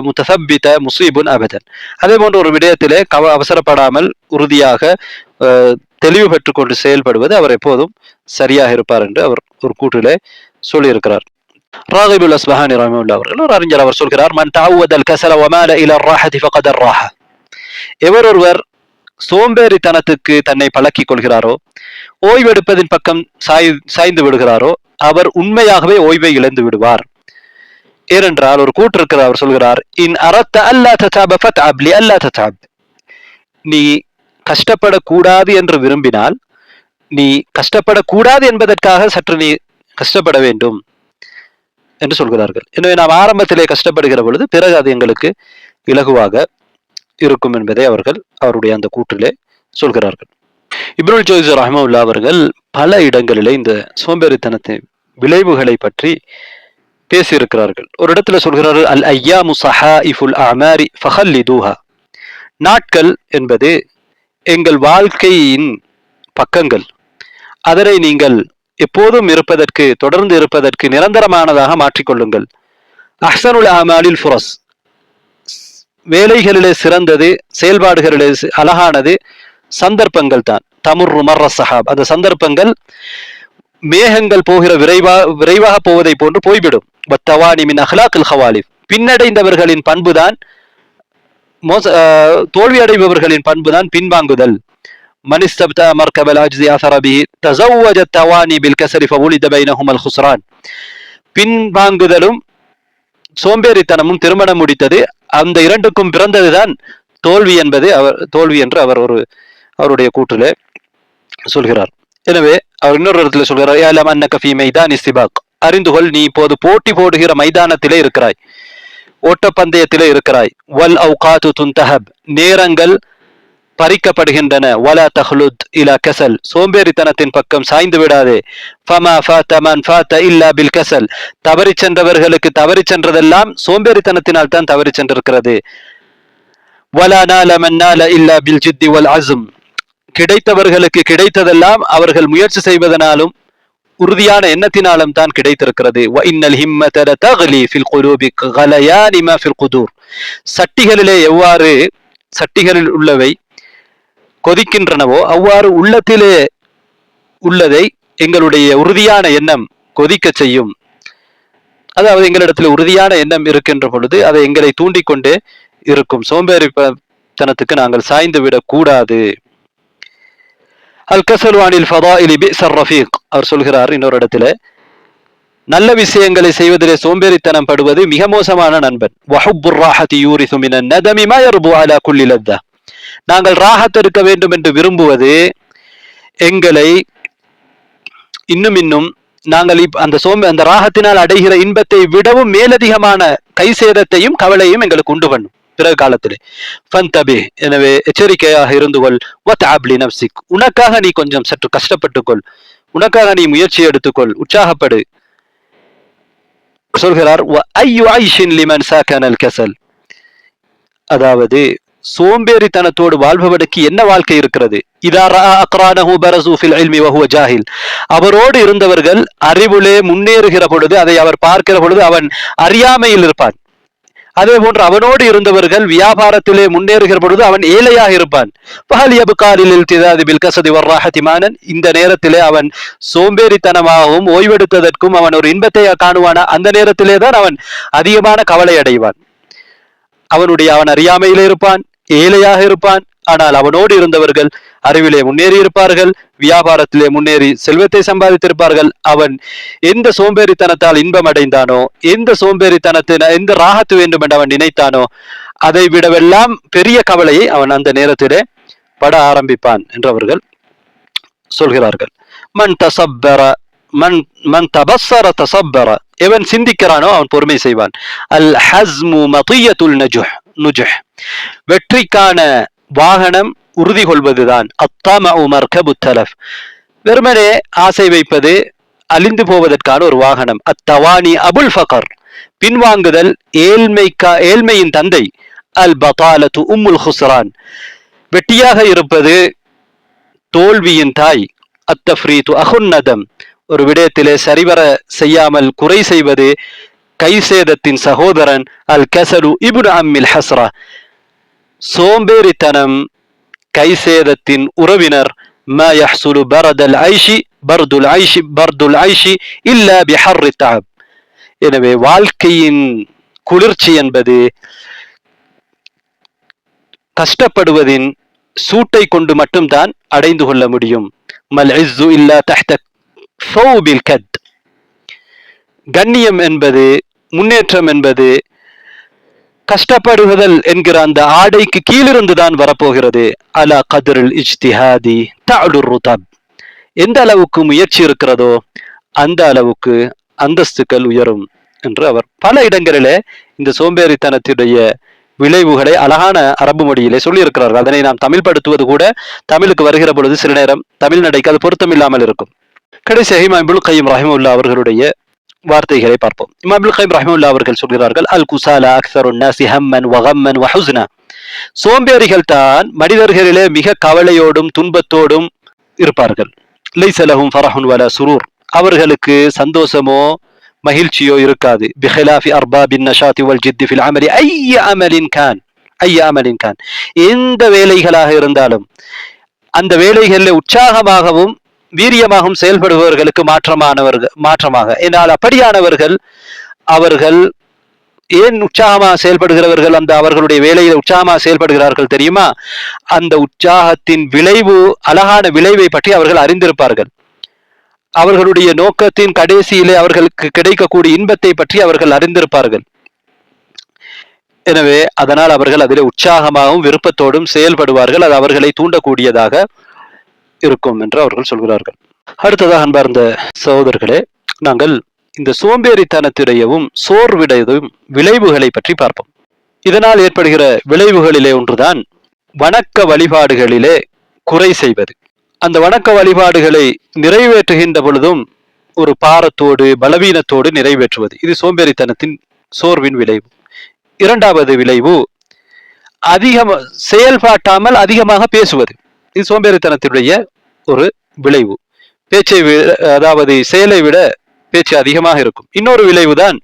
முத்தசப்பித முசீபுன் அபதன். அதே போன்ற ஒரு விடயத்திலே அவசரப்படாமல் உறுதியாக தெளிவு பெற்றுக் கொண்டு செயல்படுவது அவர் எப்போதும் சரியாக இருப்பார் என்று அவர் ஒரு கூற்றிலே சொல்லியிருக்கிறார். ராகிபுல் அஸ்பஹானி ரஹிமஹுல்லாஹ் அவர்கள் ஒரு அறிஞர், அவர் சொல்கிறார், மன் தஅவதல் கஸல வமால இலா ராஹதி ஃபகத் அர்ராஹ. எவர் ஒருவர் சோம்பேறித்தனத்துக்கு தன்னை பழக்கிக் கொள்கிறாரோ, ஓய்வெடுப்பதின் பக்கம் சாய்ந்து விடுகிறாரோ அவர் உண்மையாகவே ஓய்வை இழந்து விடுவார். ஏனென்றால் ஒரு கூற்று இருக்கிறார், அவர் சொல்கிறார், இன் அரத்த அல்லா ததஅப ஃபத்அப் லிஅல்லா ததஅப். நீ கஷ்டப்படக்கூடாது என்று விரும்பினால் நீ கஷ்டப்படக்கூடாது என்பதற்காக சற்று நீ கஷ்டப்பட வேண்டும் என்று சொல்கிறார்கள். எனவே நாம் ஆரம்பத்திலே கஷ்டப்படுகிற பொழுது பிறகு அது எங்களுக்கு இலகுவாக இருக்கும் என்பதை அவர்கள் அவருடைய அந்த கூற்றிலே சொல்கிறார்கள். இப்னுல் ஜௌஸி ரஹ்மத்துல்லாஹி அவர்கள் பல இடங்களிலே இந்த சோம்பேறித்தனத்தின் விளைவுகளை பற்றி பேசியிருக்கிறார்கள். ஒரு இடத்துல சொல்கிறார்கள், அல் ஐயாமு ஸஹாயிஃபுல் அமாரி ஃபஹல்லிதுஹா. நாட்கள் என்பது எங்கள் வாழ்க்கையின் பக்கங்கள், அதனை நீங்கள் எப்போதும் இருப்பதற்கு, தொடர்ந்து இருப்பதற்கு நிரந்தரமானதாக மாற்றிக்கொள்ளுங்கள். அஹ்சனுல் அமாலில் ஃபுரஸ். வேலைகளிலே சிறந்தது, செயல்பாடுகளிலே அழகானது சந்தர்ப்பங்கள் தான். தமுர்ரு மர்ர ஸஹாப். அந்த சந்தர்ப்பங்கள் மேகங்கள் போகிற விரைவாக போவதை போன்று போய்விடும். வத்தவானி மின் அஹ்லாக்கில் ஹவாலிஃப். பின்னடைந்தவர்களின் பண்புதான், தோல்வி அடைபவர்களின் பண்புதான் பின்வாங்குதல். மனிஸ்தப்தா மர்கபல் அஜ்ஸி அஸரபி தஸவ்வஜ தவானி பில் கஸரி ஃபவுலித பைனஹுமல் குஸ்ரான். பின்வாங்குதலும் சோம்பேறித்தனமும் திருமணம் முடித்தது, அந்த இரண்டுக்கும் பிறந்ததுதான் தோல்வி என்பது தோல்வி என்று அவர் அவருடைய கூற்றிலே சொல்கிறார். எனவே அவர் இன்னொரு இடத்துல சொல்கிறார், யஅலம் அன்னக ஃபீ மைதானி ஸிபாக். அறிந்துகொள், நீ இப்போது போட்டி போடுகிற மைதானத்திலே இருக்கிறாய், ஓட்டப்பந்தயத்திலே இருக்கிறாய். வல் அவ்காது துன்தஹப். நேரங்கள் பறிக்கப்படுகின்றன. வலா தஹ்லுத் இலா கஸல். சோம்பேறித்தனத்தின் பக்கம் சாய்ந்து விடாதே. ஃபமா ஃபாத மன் ஃபாத இல்லா பில் கஸல். தவறி சென்றவர்களுக்கு தவறி சென்றதெல்லாம் சோம்பேறித்தனத்தினால் தான் தவறி சென்றிருக்கிறது. வலா நால மன் நால இல்லா பில் ஜித்தி வல் அஸ்ம். கிடைத்தவர்களுக்கு கிடைத்ததெல்லாம் அவர்கள் முயற்சி செய்வதனாலும் உறுதியான எண்ணத்தினாலும் தான் கிடைத்திருக்கிறது. வ இன்னல் ஹிம்மத லதக்லி ஃபில் குலூபி கலயானி மா ஃபில் குதூர். சட்டிகளிலே எவ்வாறு சட்டிகளில் உள்ளவை கொதிக்கின்றனவோ அவ்வாறு உள்ளத்திலே உள்ளதை எங்களுடைய உறுதியான எண்ணம் கொதிக்க செய்யும். அதாவது எங்களிடத்தில் உறுதியான எண்ணம் இருக்கின்ற பொழுது அதை எங்களை தூண்டிக்கொண்டே இருக்கும். சோம்பேறித்தனத்துக்கு நாங்கள் சாய்ந்து விடக் கூடாது. அல் கஸலு அனில் ஃபதாயிலி பிஸர் ரஃபீக். அவர் சொல்கிறார் இன்னொரு இடத்துல, நல்ல விஷயங்களை செய்வதிலே சோம்பேறித்தனம் படுவது மிக மோசமான நண்பன். வஹுப்புர் ராஹதி யூரிசு மினன் நதமி மா யர்பு அலா குல்லி லத்தா. நாங்கள் ராஹத் இருக்க வேண்டும் என்று விரும்புவது எங்களை இன்னும் இன்னும் நாங்கள் அந்த ராகத்தினால் அடைகிற இன்பத்தை விடவும் மேலதிகமான கை சேதத்தையும் கவலையும் எங்களுக்கு உண்டு பண்ணும் பிறகு காலத்திலே. ஃபந்தபி, எனவே எச்சரிக்கையாக இருந்து கொள். வத்அப்லி நஃப்ஸிக், உனக்காக நீ கொஞ்சம் சற்று கஷ்டப்பட்டுக்கொள், உனக்காக நீ முயற்சி எடுத்துக்கொள், உற்சாகப்படு. சொல்கிறார் ஐயு ஐஷின் லிமன் சாகனல் கஸல், அதாவது சோம்பேறித்தனத்தோடு வாழ்பவனுக்கு என்ன வாழ்க்கை இருக்கிறது. இதா ரஅ அக்ரானஹு பரஸு ஃபில் இல்மி வஹுவ ஜாஹில், அவரோடு இருந்தவர்கள் அறிவிலே முன்னேறுகிற பொழுது, அதை அவர் பார்க்கிற பொழுது அவன் அறியாமையில் இருப்பான். அதே போன்று அவனோடு இருந்தவர்கள் வியாபாரத்திலே முன்னேறுகிற பொழுது அவன் ஏழையாக இருப்பான். பஹல் யப்காலில் இல்திதாதி பில் கஸதி வர்ராஹதி மானன், இந்த நேரத்திலே அவன் சோம்பேறித்தனமாகவும் ஓய்வெடுத்ததற்கும் அவன் ஒரு இன்பத்தை காணுவானா, அந்த நேரத்திலே தான் அவன் அதிகமான கவலை அடைவான். அவன் அறியாமையிலே இருப்பான், ஏழையாக இருப்பான். ஆனால் அவனோடு இருந்தவர்கள் அறிவிலே முன்னேறி இருப்பார்கள், வியாபாரத்திலே முன்னேறி செல்வத்தை சம்பாதித்திருப்பார்கள். அவன் எந்த சோம்பேறித்தனத்தால் இன்பம் அடைந்தானோ, எந்த ராகத்து வேண்டும் என்று அவன் நினைத்தானோ, அதை விடவெல்லாம் பெரிய கவலையை அவன் அந்த நேரத்திலே பட ஆரம்பிப்பான் என்று அவர்கள் சொல்கிறார்கள். மன் தசப்பர மன் தபஸ்ஸர தசப்பர, எவன் சிந்திக்கிறானோ அவன் பொறுமை செய்வான். அல் ஹஸ்மு மதியத்துல் நுஜுஹ், வெற்றிக்கான வாகனம் உறுதி கொள்வதுதான். அத்தமஉ மர்கபு தலஃப், வெறுமனே ஆசை வைப்பது அழிந்து போவதற்கான ஒரு வாகனம். அத்தவானி அபுல் ஃபகர், பின்வாங்குதல் ஏழ்மையின் தந்தை. அல் பதாலத்து உம்முல் ஹுஸ்ரான், வெட்டியாக இருப்பது தோல்வியின் தாய். அத்தஃப்ரீது அஹுன் நதம், ஒரு விடயத்திலே சரிவர செய்யாமல் குறை செய்வது கை சேதத்தின் சகோதரன். அல் கஸலு இப்னு அம்மில் ஹஸ்ரா, சோம்பேறித்தனம் கை சேதத்தின் உறவினர். மா யஹ்சுலு பர்துல் ஐஷி இல்லா பிஹர்ரி தஅப், எனவே வாழ்க்கையின் குளிர்ச்சி என்பது கஷ்டப்படுவதின் சூட்டை கொண்டு மட்டும்தான் அடைந்து கொள்ள முடியும். மல் இஸ்ஸு இல்லா தஹ்த ஸௌபில் கத், கண்ணியம் என்பது, முன்னேற்றம் என்பது கஷ்டப்படுவதல் என்கிற அந்த ஆடைக்கு கீழிருந்துதான் வரப்போகிறது. அலா கத்ரில் இஜ்திஹாதி தஅலுர் ருதப், எந்த அளவுக்கு முயற்சி இருக்கிறதோ அந்த அளவுக்கு அந்தஸ்துக்கள் உயரும் என்று அவர் பல இடங்களிலே இந்த சோம்பேறித்தனத்துடைய விளைவுகளை அழகான அரபு மொழியிலே சொல்லி இருக்கிறார்கள். அதனை நாம் தமிழ் படுத்துவது கூட தமிழுக்கு வருகிற பொழுது சில நேரம் தமிழ் நடைக்கு அது பொருத்தம் இல்லாமல் இருக்கும். கடைசியாக இமாம் இப்னுல் கய்யிம் ரஹிமஹுல்லாஹ் அவர்களுடைய வார்த்தைகளை பார்ப்போம். இமாம் இப்னுல் கய்யிம் ரஹிமஹுல்லாஹ் அவர்கள் சொல்கிறார்கள், அல் குசாலா அக்ஸருன் நாஸி ஹம்மன் வ கம்மன் வ ஹுஸ்னா, சோம்பேறிகள் தான் மனிதர்களிலே மிக கவலையோடும் துன்பத்தோடும் இருப்பார்கள். லைஸ லஹும் ஃபரஹுன் வலா சுரூர், அவர்களுக்கு சந்தோஷமோ மகிழ்ச்சியோ இருக்காது. பிஹிலாஃபி அர்பாபின் நஷாதி வல் ஜித்தி ஃபில் அமலி ஐய அமலின் கான், எந்த வேலைகளாக இருந்தாலும் அந்த வேலைகளில் உற்சாகமாகவும் வீரியமாகவும் செயல்படுபவர்களுக்கு மாற்றமாக. என்றால் அப்படியானவர்கள் அவர்கள் ஏன் உற்சாகமாக செயல்படுகிறவர்கள், அந்த அவர்களுடைய வேலையில் உற்சாகமாக செயல்படுகிறார்கள் தெரியுமா? அந்த உற்சாகத்தின் விளைவு, அழகான விளைவை பற்றி அவர்கள் அறிந்திருப்பார்கள். அவர்களுடைய நோக்கத்தின் கடைசியிலே அவர்களுக்கு கிடைக்கக்கூடிய இன்பத்தை பற்றி அவர்கள் அறிந்திருப்பார்கள். எனவே அதனால் அவர்கள் அதிலே உற்சாகமாகவும் விருப்பத்தோடும் செயல்படுவார்கள். அது அவர்களை தூண்டக்கூடியதாக இருக்கும் என்று அவர்கள் சொல்கிறார்கள். அடுத்ததாக அன்பார்ந்த சகோதரர்களே, நாங்கள் இந்த சோம்பேறித்தனத்துடையவும் சோர்வுடையதும் விளைவுகளை பற்றி பார்ப்போம். இதனால் ஏற்படுகிற விளைவுகளிலே ஒன்றுதான் வணக்க வழிபாடுகளிலே குறை செய்வது. அந்த வணக்க வழிபாடுகளை நிறைவேற்றுகின்ற பொழுதும் ஒரு பாரத்தோடு பலவீனத்தோடு நிறைவேற்றுவது, இது சோம்பேறித்தனத்தின் சோர்வின் விளைவு. இரண்டாவது விளைவு செயல்பாட்டாமல் அதிகமாக பேசுவது, இது சோம்பேறித்தனத்தினுடைய ஒரு விளைவு. அதாவது செயலை விட பேச்சு அதிகமாக இருக்கும். இன்னொரு விளைவுதான்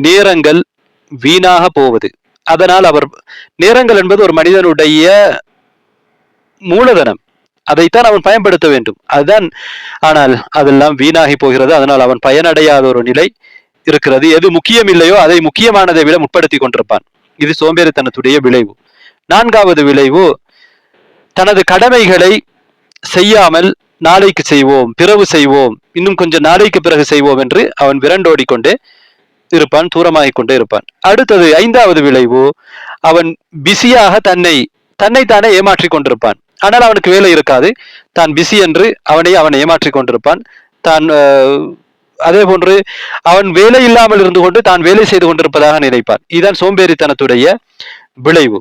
நேரங்கள் வீணாக போவது. அதனால் நேரங்கள் என்பது ஒரு மனிதனுடைய மூலதனம், அதைத்தான் அவன் பயன்படுத்த வேண்டும். ஆனால் அதெல்லாம் வீணாகி போகிறது. அதனால் அவன் பயனடையாத ஒரு நிலை இருக்கிறது. எது முக்கியம் இல்லையோ அதை முக்கியமானதை விட முற்படுத்தி கொண்டிருப்பான். இது சோம்பேறித்தனத்துடைய விளைவு. நான்காவது விளைவு, தனது கடமைகளை செய்யாமல் நாளைக்கு செய்வோம், பிறகு செய்வோம், இன்னும் கொஞ்சம் நாளைக்கு பிறகு செய்வோம் என்று அவன் விரண்டோடிக்கொண்டே இருப்பான், தூரமாகிக் கொண்டே இருப்பான். அடுத்தது ஐந்தாவது விளைவு, அவன் பிஸியாக தன்னைத்தானே ஏமாற்றிக் கொண்டிருப்பான். ஆனால் அவனுக்கு வேலை இருக்காது, தான் பிஸி என்று அவனை ஏமாற்றிக் கொண்டிருப்பான். தான் அதே போன்று அவன் வேலை இல்லாமல் இருந்து கொண்டு தான் வேலை செய்து கொண்டிருப்பதாக நினைப்பான். இதுதான் சோம்பேறித்தனத்துடைய விளைவு.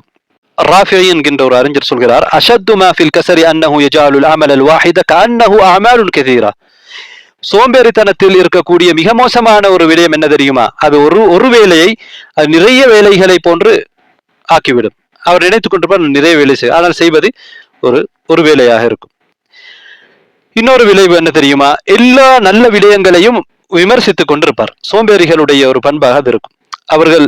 ராஃபி என்கின்ற ஒரு அறிஞர் சொல்கிறார், அஷத்து மா ஃபில் கஸரி அன்னஹு யஜஅலுல் அமல் அல் வாஹித கஅன்னஹு அஅமாலுன் கஸீரா. சோம்பேறித்தனத்தில் இருக்கக்கூடிய மிக மோசமான ஒரு விடயம் என்ன தெரியுமா? அது ஒரு வேலையை அது நிறைய வேலைகளை போன்று ஆக்கிவிடும். அவர் நினைத்துக் கொண்டிருப்பார் நிறைய வேலை செய்ய, ஆனால் செய்வது ஒரு வேலையாக இருக்கும். இன்னொரு விளைவு என்ன தெரியுமா? எல்லா நல்ல விடயங்களையும் விமர்சித்துக் கொண்டிருப்பார். சோம்பேறிகளுடைய ஒரு பண்பாக அது இருக்கும். அவர்கள்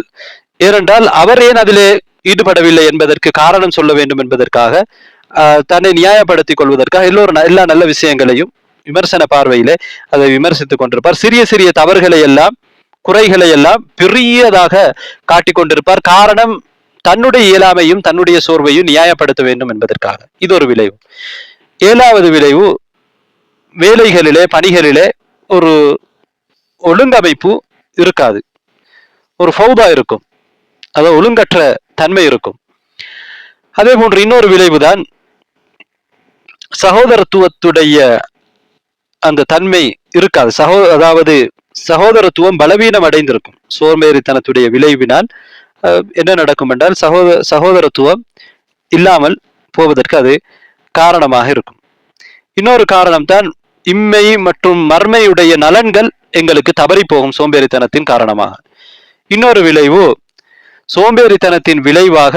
ஏனென்றால் அவர் ஏன் அதிலே ஈடுபடவில்லை என்பதற்கு காரணம் சொல்ல வேண்டும் என்பதற்காக, தன்னை நியாயப்படுத்திக் கொள்வதற்காக எல்லா நல்ல விஷயங்களையும் விமர்சன பார்வையிலே அதை விமர்சித்துக் கொண்டிருப்பார். சிறிய சிறிய தவறுகளை எல்லாம், குறைகளை எல்லாம் பெரியதாக காட்டிக் கொண்டிருப்பார். காரணம் தன்னுடைய இயலாமையும் தன்னுடைய சோர்வையும் நியாயப்படுத்த வேண்டும் என்பதற்காக. இது ஒரு விளைவு. 7வது விளைவு, வேலைகளிலே பணிகளிலே ஒரு ஒழுங்கமைப்பு இருக்காது, ஒரு ஃபௌதா இருக்கும், அதாவது ஒழுங்கற்ற தன்மை இருக்கும். அதே போன்று இன்னொரு விளைவுதான் சகோதரத்துவத்துடைய அந்த தன்மை இருக்காது. அதாவது சகோதரத்துவம் பலவீனம் அடைந்திருக்கும். சோம்பேறித்தனத்துடைய விளைவினால் என்ன நடக்கும் என்றால் சகோதரத்துவம் இல்லாமல் போவதற்கு அது காரணமாக இருக்கும். இன்னொரு காரணம் தான் இம்மை மற்றும் மர்மையுடைய நலன்கள் எங்களுக்கு தவறி போகும் சோம்பேறித்தனத்தின் காரணமாக. இன்னொரு விளைவு, சோம்பேறித்தனத்தின் விளைவாக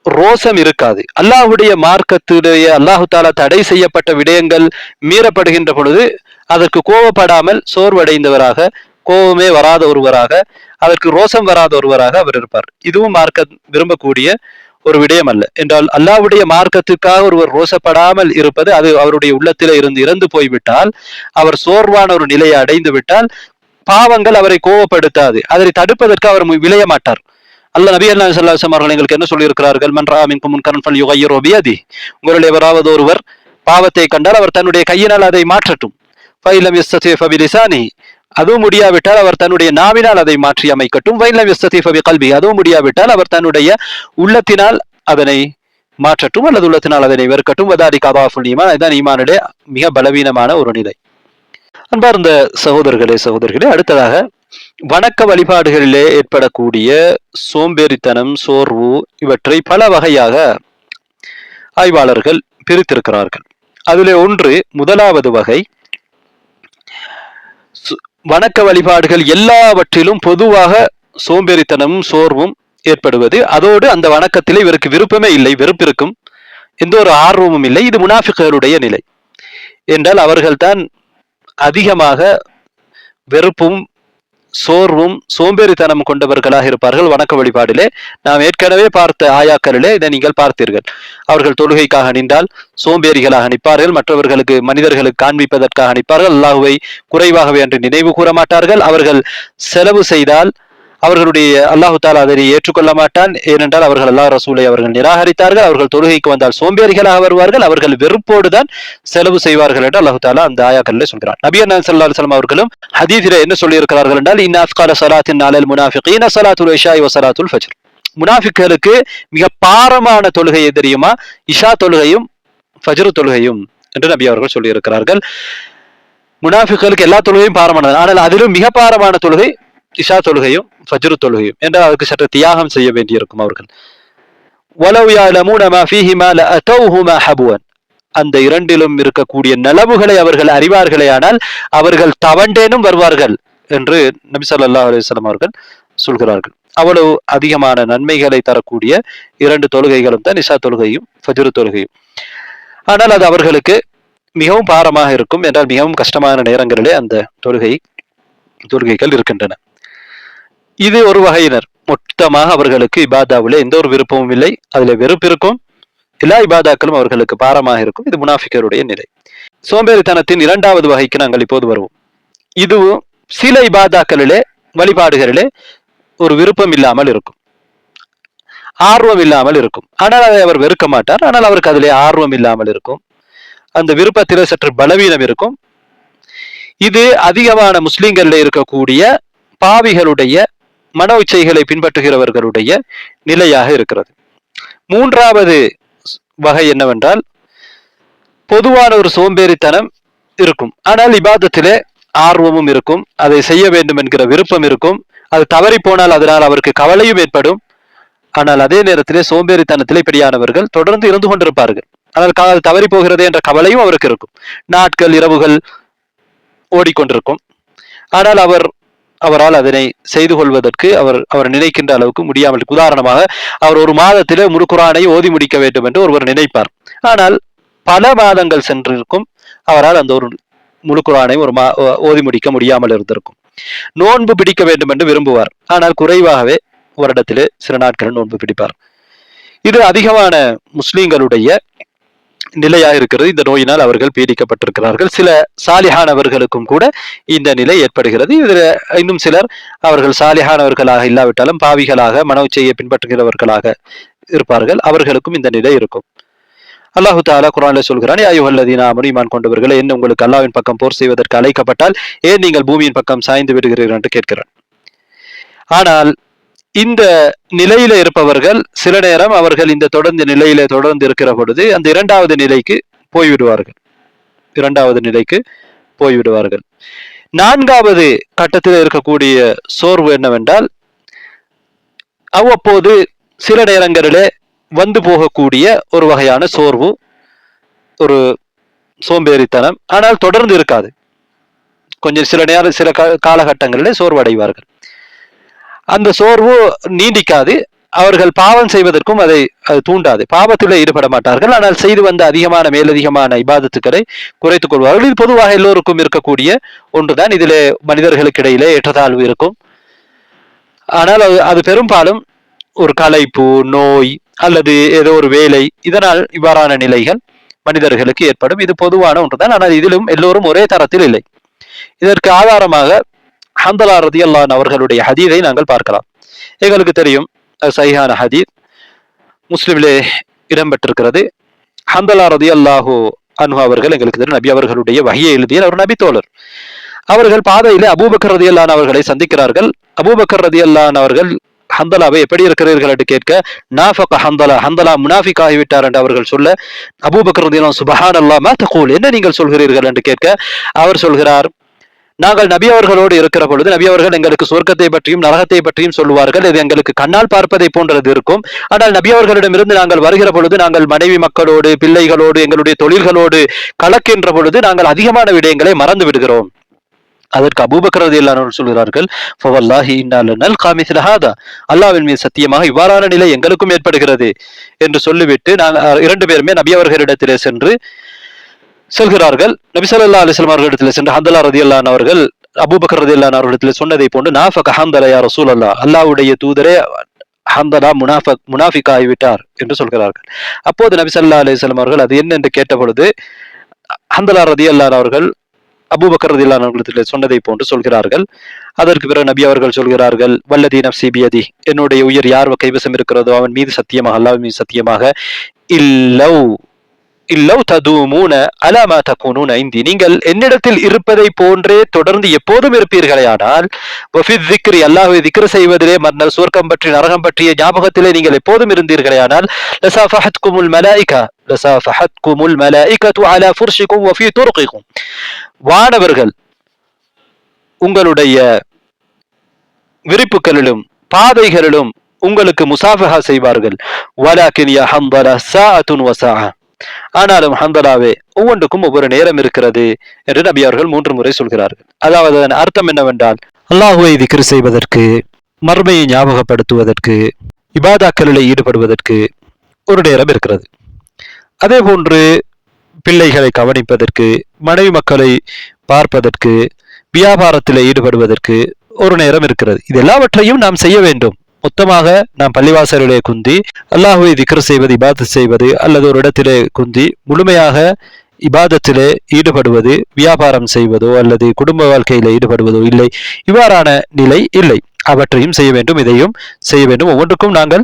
ரோசம் இருக்காது. அல்லாஹுடைய மார்க்கத்துடைய அல்லாஹு தாலா தடை செய்யப்பட்ட விடயங்கள் மீறப்படுகின்ற பொழுது அதற்கு கோபப்படாமல் சோர்வடைந்தவராக, கோபமே வராத ஒருவராக, அதற்கு ரோசம் வராத ஒருவராக அவர் இருப்பார். இதுவும் மார்க்க விரும்பக்கூடிய ஒரு விடயம் அல்ல. என்றால் அல்லாஹ்வுடைய மார்க்கத்துக்காக ஒருவர் ரோசப்படாமல் இருப்பது, அது அவருடைய உள்ளத்திலே இருந்து இறந்து போய்விட்டால், அவர் சோர்வான ஒரு நிலையை அடைந்து விட்டால் பாவங்கள் அவரை கோபப்படுத்தாது. அதை தடுப்பதற்கு அவர் விளைய மாட்டார். அல்லாஹ் நபி ஸல்லல்லாஹு அலைஹி வஸல்லம் அவர்கள் எங்களுக்கு என்ன சொல்லியிருக்கிறார்கள்? மன் ரஆ மின்கும் முன்கரன் ஃபல்யுகையிரு பியதிஹி. உங்களில் எவராவது ஒருவர் பாவத்தை கண்டால் அவர் தன்னுடைய கையினால் அதை மாற்றட்டும். ஃபஇல்லம் யஸ்ததி ஃபபிலிசானிஹி. அதுவும் முடியாவிட்டால் அவர் தன்னுடைய நாவினால் அதை மாற்றி அமைக்கட்டும். ஃபஇல்லம் யஸ்ததி ஃபபிகல்பிஹி. அதுவும் முடியாவிட்டால் அவர் தன்னுடைய உள்ளத்தினால் அதனை மாற்றட்டும், அல்லது உள்ளத்தினால் அதனை வெறுக்கட்டும். வதாலிக அதாஃபுல் ஈமான். இதுதான் ஈமானுடைய மிக பலவீனமான ஒரு நிலை. அன்பார்ந்த சகோதரர்களே, அடுத்ததாக வணக்க வழிபாடுகளிலே ஏற்படக்கூடிய சோம்பேறித்தனம், சோர்வு, இவற்றை பல வகையாக ஆய்வாளர்கள் பிரித்திருக்கிறார்கள். அதிலே முதலாவது வகை, வணக்க வழிபாடுகள் எல்லாவற்றிலும் பொதுவாக சோம்பேறித்தனமும் சோர்வும் ஏற்படுவது. அதோடு அந்த வணக்கத்திலே இவருக்கு விருப்பமே இல்லை, வெறுப்பு இருக்கும், எந்த ஒரு ஆர்வமும் இல்லை. இது முனாஃபிக்குகளுடைய நிலை என்றால் அவர்கள்தான் அதிகமாக வெறுப்பும் சோர்வும் சோம்பேறித்தனம் கொண்டவர்களாக இருப்பார்கள் வணக்க வழிபாடிலே. நாம் ஏற்கனவே பார்த்த ஆயாக்களிலே இதை நீங்கள் பார்த்தீர்கள். அவர்கள் தொழுகைக்காக நின்றால் சோம்பேறிகளாக நிற்பார்கள், மற்றவர்களுக்கு மனிதர்களுக்கு காண்பிப்பதற்காக நிற்பார்கள், அல்லாஹுவை குறைவாகவே என்று நினைவு கூற மாட்டார்கள். அவர்கள் செலவு செய்தால் அவர்களுடைய அல்லாஹு தாலா அதனை ஏற்றுக்கொள்ள மாட்டான். ஏனென்றால் அவர்கள் அல்லாஹ் ரசூலை அவர்கள் நிராகரித்தார்கள். அவர்கள் தொழுகைக்கு வந்தால் சோம்பேறிகளாக வருவார்கள், அவர்கள் வெறுப்போடு தான் செலவு செய்வார்கள் என்று அல்லாஹு தாலா அந்த ஆயாக்களிலே சொல்கிறார். நபி ஸல்லல்லாஹு அலைஹி வஸல்லம் அவர்களும் ஹதீஸிலே என்ன சொல்லி இருக்கிறார்கள் என்றால், இன் அஸ்கல ஸலாத்தின் அலல் முனாஃபிகீன ஸலாத்துல் இஷா வ ஸலாத்துல் ஃபஜ்ர். முனாஃபிக்குகளுக்கு மிக பாரமான தொழுகை தெரியுமா? இஷா தொழுகையும் ஃபஜ்ர் தொழுகையும் என்று நபி அவர்கள் சொல்லி இருக்கிறார்கள். முனாஃபிக்குகளுக்கு எல்லா தொழுகையும் பாரமானது, ஆனால் அதிலும் மிக பாரமான தொழுகை இஷா தொழுகையும் ஃபஜ்ர் தொழுகையும் என்றால் அதற்கு சற்று தியாகம் செய்ய வேண்டியிருக்கும் அவர்கள். வலவ் யஅலமூன மா ஃபீஹிமா லஅதௌஹுமா ஹபுவன். அந்த இரண்டிலும் இருக்கக்கூடிய நலவுகளை அவர்கள் அறிவார்களே, ஆனால் அவர்கள் தவண்டேனும் வருவார்கள் என்று நபி ஸல்லல்லாஹு அலைஹி வஸல்லம் அவர்கள் சொல்கிறார்கள். அவ்வளவு அதிகமான நன்மைகளை தரக்கூடிய 2 தொழுகைகளும் தான் இஷா தொழுகையும் ஃபஜ்ர் தொழுகையும். ஆனால் அது அவர்களுக்கு மிகவும் பாரமாக இருக்கும், என்றால் மிகவும் கஷ்டமான நேரங்களிலே அந்த தொழுகைகள் இருக்கின்றன. இது ஒரு வகையினர். மொத்தமாக அவர்களுக்கு இபாதாவிலே எந்த ஒரு விருப்பமும் இல்லை, அதில் வெறுப்பு இருக்கும், எல்லா இபாதாக்களும் அவர்களுக்கு பாரமாக இருக்கும். இது முனாஃபிக்கருடைய நிலை. சோம்பேறித்தனத்தின் 2வது வகைக்கு நாங்கள் இப்போது வருவோம். இதுவும் சில இபாதாக்களிலே, வழிபாடுகளிலே ஒரு விருப்பம் இல்லாமல் இருக்கும், ஆர்வம் இல்லாமல் இருக்கும், ஆனால் அதை அவர் வெறுக்க மாட்டார். ஆனால் அவருக்கு அதிலே ஆர்வம் இல்லாமல் இருக்கும், அந்த விருப்பத்திலே சற்று பலவீனம் இருக்கும். இது அதிகமான முஸ்லிம்களில் இருக்கக்கூடிய பாவிகளுடைய மன இச்சைகளை பின்பற்றுகிறவர்களுடைய நிலையாக இருக்கிறது. 3வது வகை என்னவென்றால், பொதுவான ஒரு சோம்பேறித்தனம் இருக்கும், ஆனால் இபாதத்திலே ஆர்வமும் இருக்கும், அதை செய்ய வேண்டும் என்கிற விருப்பம் இருக்கும். அது தவறி போனால் அதனால் அவருக்கு கவலையும் ஏற்படும். ஆனால் அதே நேரத்திலே சோம்பேறித்தனத்திலே இப்படியானவர்கள் தொடர்ந்து இருந்து கொண்டிருப்பார்கள். ஆனால் அது தவறி போகிறது என்ற கவலையும் அவருக்கு இருக்கும். நாட்கள் இரவுகள் ஓடிக்கொண்டிருக்கும். ஆனால் அவரால் அதனை செய்து கொள்வதற்கு அவர் நினைக்கின்ற அளவுக்கு முடியாமல். உதாரணமாக, அவர் ஒரு மாதத்திலே முழுக்குரானை ஓதி முடிக்க வேண்டும் என்று ஒருவர் நினைப்பார். ஆனால் பல மாதங்கள் சென்றிருக்கும், அவரால் அந்த ஒரு முழுக்குரானை ஓதி முடிக்க முடியாமல் இருந்திருக்கும். நோன்பு பிடிக்க வேண்டும் என்று விரும்புவார். ஆனால் குறைவாகவே வருடத்திலே சில நாட்கள் நோன்பு பிடிப்பார். இது அதிகமான முஸ்லிம்களுடைய நிலையாக இருக்கிறது. இந்த நோயினால் அவர்கள் பீடிக்கப்பட்டிருக்கிறார்கள். சில சாலிஹானவர்களுக்கும் கூட இந்த நிலை ஏற்படுகிறது. இதுல இன்னும் சிலர் அவர்கள் சாலிஹானவர்களாக இல்லாவிட்டாலும் பாவிகளாக மனோச்சையை பின்பற்றுகிறவர்களாக இருப்பார்கள். அவர்களுக்கும் இந்த நிலை இருக்கும். அல்லாஹு தாலா குர்ஆனிலே சொல்கிறான், யா அய்யுஹல்லதீன ஆமனூ, ஈமான் கொண்டவர்களே, என்ன உங்களுக்கு அல்லாஹ்வின் பக்கம் போர் செய்வதற்கு அழைக்கப்பட்டால் ஏன் நீங்கள் பூமியின் பக்கம் சாய்ந்து விடுகிறீர்கள் என்று கேட்கிறான். ஆனால் இந்த நிலையில இருப்பவர்கள் சில நேரம் அவர்கள் இந்த நிலையில தொடர்ந்து இருக்கிற பொழுது அந்த இரண்டாவது நிலைக்கு போய்விடுவார்கள். நான்காவது கட்டத்தில் இருக்கக்கூடிய சோர்வு என்னவென்றால், அவ்வப்போது சில நேரங்களிலே வந்து போகக்கூடிய ஒரு வகையான சோர்வு, ஒரு சோம்பேறித்தனம். ஆனால் தொடர்ந்து இருக்காது. கொஞ்சம் சில காலகட்டங்களிலே சோர்வு அடைவார்கள். அந்த சோர்வு நீடிக்காது. அவர்கள் பாவம் செய்வதற்கும் அது தூண்டாது. பாவத்திலே ஈடுபட மாட்டார்கள். ஆனால் செய்து வந்த மேலதிகமான இபாதத்துக்களை குறைத்துக் கொள்வார்கள். இது பொதுவாக எல்லோருக்கும் இருக்கக்கூடிய ஒன்றுதான். இதிலே மனிதர்களுக்கு இடையிலே ஏற்றத்தாழ்வு இருக்கும். ஆனால் அது பெரும்பாலும் ஒரு களைப்பு, நோய் அல்லது ஏதோ ஒரு வேலை, இதனால் இவ்வாறான நிலைகள் மனிதர்களுக்கு ஏற்படும். இது பொதுவான ஒன்றுதான். ஆனால் இதிலும் எல்லோரும் ஒரே தரத்தில் இல்லை. இதற்கு ஆதாரமாக ஹந்தலா ரலியல்லாஹு அன்ஹு அவர்களுடைய ஹதீஸை நாங்கள் பார்க்கலாம். எங்களுக்கு தெரியும், சஹீஹான ஹதீஸ் முஸ்லிமிலே இடம்பெற்றிருக்கிறது. ஹந்தலா ரலியல்லாஹு அன்ஹு அவர்கள் எங்களுக்கு தெரியும், நபி அவர்களுடைய வஹியை எழுதிய ஒரு நபி தோழர். அவர்கள் பாதையிலே அபூபக்கர் ரலியல்லாஹு அன்ஹு அவர்களை சந்திக்கிறார்கள். அபூபக்கர் ரலியல்லாஹு அன்ஹு அவர்கள் ஹந்தலாவை எப்படி இருக்கிறீர்கள் என்று கேட்க, நாஃபக ஹந்தலா முனாஃபிக் ஆகிவிட்டார் என்று அவர்கள் சொல்ல, அபூபக்கர் ரலியல்லாஹு சுப்ஹானல்லாஹ் மா தகூல், என்ன நீங்கள் சொல்கிறீர்கள் என்று கேட்க, அவர் சொல்கிறார், நாங்கள் நபி அவர்களோடு இருக்கிற பொழுது நபி அவர்கள் எங்களுக்கு சொர்க்கத்தை பற்றியும் நரகத்தை பற்றியும் சொல்லுவார்கள். இது எங்களுக்கு கண்ணால் பார்ப்பதை போன்றது இருக்கும். ஆனால் நபி அவர்களிடமிருந்து நாங்கள் வருகிற பொழுது, நாங்கள் மனைவி மக்களோடு, பிள்ளைகளோடு, எங்களுடைய தொழில்களோடு கலக்கின்ற பொழுது நாங்கள் அதிகமான விடயங்களை மறந்து விடுகிறோம். அதற்கு அபூபக்கர் ரலியல்லாஹு அன்ஹு சொல்கிறார்கள், ஃபவல்லாஹி இன்னா லனல்கா மிஸ்ல ஹாதா, அல்லாஹ்வின் மீது சத்தியமாக இவ்வாறான நிலை எங்களுக்கும் ஏற்படுகிறது என்று சொல்லிவிட்டு நாங்கள் இரண்டு பேருமே நபி அவர்களிடத்திலே சென்று சொல்கிறார்கள். நபி ஸல்லல்லாஹு அலைஹி வஸல்லம் அவர்களிடத்தில் சென்று ஹந்தலா ரலியல்லாஹு அன்ஹு அவர்கள் அபூபக்கர் ரலியல்லாஹு அன்ஹு அவர்களிடத்தில் சொன்னதை போன்று, நாஃபக ஹந்தலா யா ரசூலல்லாஹ், அல்லாஹ்வுடைய தூதரே, ஹந்தலா முனாஃபிக் ஆகிவிட்டார் என்று சொல்கிறார்கள். அப்போது நபி ஸல்லல்லாஹு அலைஹி வஸல்லம் அவர்கள் அது என்ன என்று கேட்ட பொழுது, ஹந்தலா ரலியல்லாஹு அன்ஹு அவர்கள் அபூபக்கர் ரலியல்லாஹு அன்ஹு அவர்களிடத்தில் சொன்னதை போன்று சொல்கிறார்கள். அதற்கு பிறகு நபி அவர்கள் சொல்கிறார்கள், வல்லதி நஃப்ஸி பியதி, என்னுடைய உயிர் யார் கைவசம் இருக்கிறதோ அவன் மீது சத்தியமாக, அல்லாஹ் மீது சத்தியமாக, இல்லவ் ததூமூன அலா மா தகூனூன இந்தி, நீங்கள் என்னிடத்தில் இருப்பதை போன்றே தொடர்ந்து எப்போதும் இருப்பீர்களேயானால், வஃபி ذிக்ரி, அல்லாஹ்வை திக்ர் செய்வதிலே, மன்னர் சுவர்க்கம் பற்றி நரகம் பற்றிய ஞாபகத்திலே நீங்கள் எப்போதும் இருந்தீர்களேயானால், லஸாஃபஹத்குமுல் மலாயிகத்து அலா ஃபுர்ஷிக்கும் வஃபி துர்கிக்கும், வானவர்கள் உங்களுடைய விரிப்புகளிலும் பாதைகளிலும் உங்களுக்கு முசாஃபஹா செய்வார்கள். வலாக்கின் யா ஹந்தலா சாஅத்துன் வஸாஅ, ஆனாலும் ஹந்தலாவே ஒவ்வொன்றுக்கும் ஒவ்வொரு நேரம் இருக்கிறது என்று நபி அவர்கள் 3 முறை சொல்கிறார்கள். அதாவது அதன் அர்த்தம் என்னவென்றால், அல்லாஹுவை திக்ர் செய்வதற்கு, மர்மையை ஞாபகப்படுத்துவதற்கு, இபாதாக்களில் ஈடுபடுவதற்கு ஒரு நேரம் இருக்கிறது. அதே போன்று பிள்ளைகளை கவனிப்பதற்கு, மனைவி மக்களை பார்ப்பதற்கு, வியாபாரத்தில் ஈடுபடுவதற்கு ஒரு நேரம் இருக்கிறது. இது எல்லாவற்றையும் நாம் செய்ய வேண்டும். மொத்தமாக நாம் பள்ளிவாசலிலே குந்தி அல்லாஹுவை திக்ர் செய்வது, இபாதத் செய்வது, அல்லது ஒரு இடத்திலே குந்தி முழுமையாக இபாதத்திலே ஈடுபடுவது, வியாபாரம் செய்வதோ அல்லது குடும்ப வாழ்க்கையில ஈடுபடுவதோ இல்லை. இவ்வாறான நிலை இல்லை. அவற்றையும் செய்ய வேண்டும், இதையும் செய்ய வேண்டும். ஒவ்வொன்றுக்கும் நாங்கள்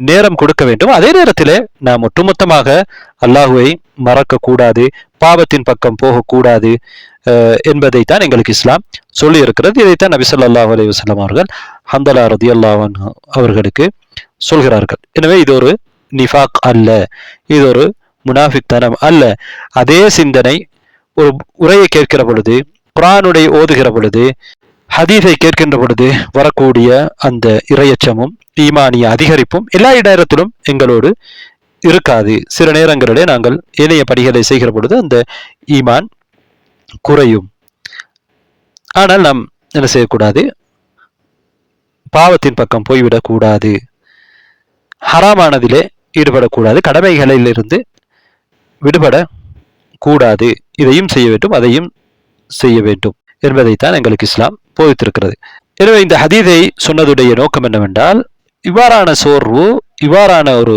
நேரம் கொடுக்க வேண்டும். அதே நேரத்திலே நாம் ஒட்டுமொத்தமாக அல்லாஹுவை மறக்க கூடாது, பாவத்தின் பக்கம் போகக்கூடாது என்பதைத்தான் எங்களுக்கு இஸ்லாம் சொல்லி இருக்கிறது. இதைத்தான் நபி ஸல்லல்லாஹு அலைஹி வஸல்லம் அவர்கள் ஹந்தலா ரலியல்லாஹு அன்ஹு அவர்களுக்கு சொல்கிறார்கள். எனவே இது ஒரு நிஃபாக் அல்ல, இது ஒரு முனாஃபிக் தனம் அல்ல. அதே சிந்தனை ஒரு உரையை கேட்கிற பொழுது குர்ஆனுடைய ஓதுகிற பொழுது, ஹதீஸை கேட்கின்ற பொழுது வரக்கூடிய அந்த இரையச்சமும் ஈமானிய அதிகரிப்பும் எல்லா இடத்திலும் எங்களோடு இருக்காது. சில நேரங்களிலே நாங்கள் ஏனைய படிகளை செய்கிற பொழுது அந்த ஈமான் குறையும். ஆனால் நாம் என்ன செய்யக்கூடாது? பாவத்தின் பக்கம் போய்விடக் கூடாது, ஹராமானதிலே ஈடுபடக்கூடாது, கடமைகளிலிருந்து விடுபட கூடாது. இதையும் செய்ய வேண்டும், அதையும் செய்ய வேண்டும் என்பதைத்தான் எங்களுக்கு இஸ்லாம் போதித்திருக்கிறது. எனவே இந்த ஹதீஸை சொன்னதுடைய நோக்கம் என்னவென்றால், இவ்வாறான சோர்வு, இவ்வாறான ஒரு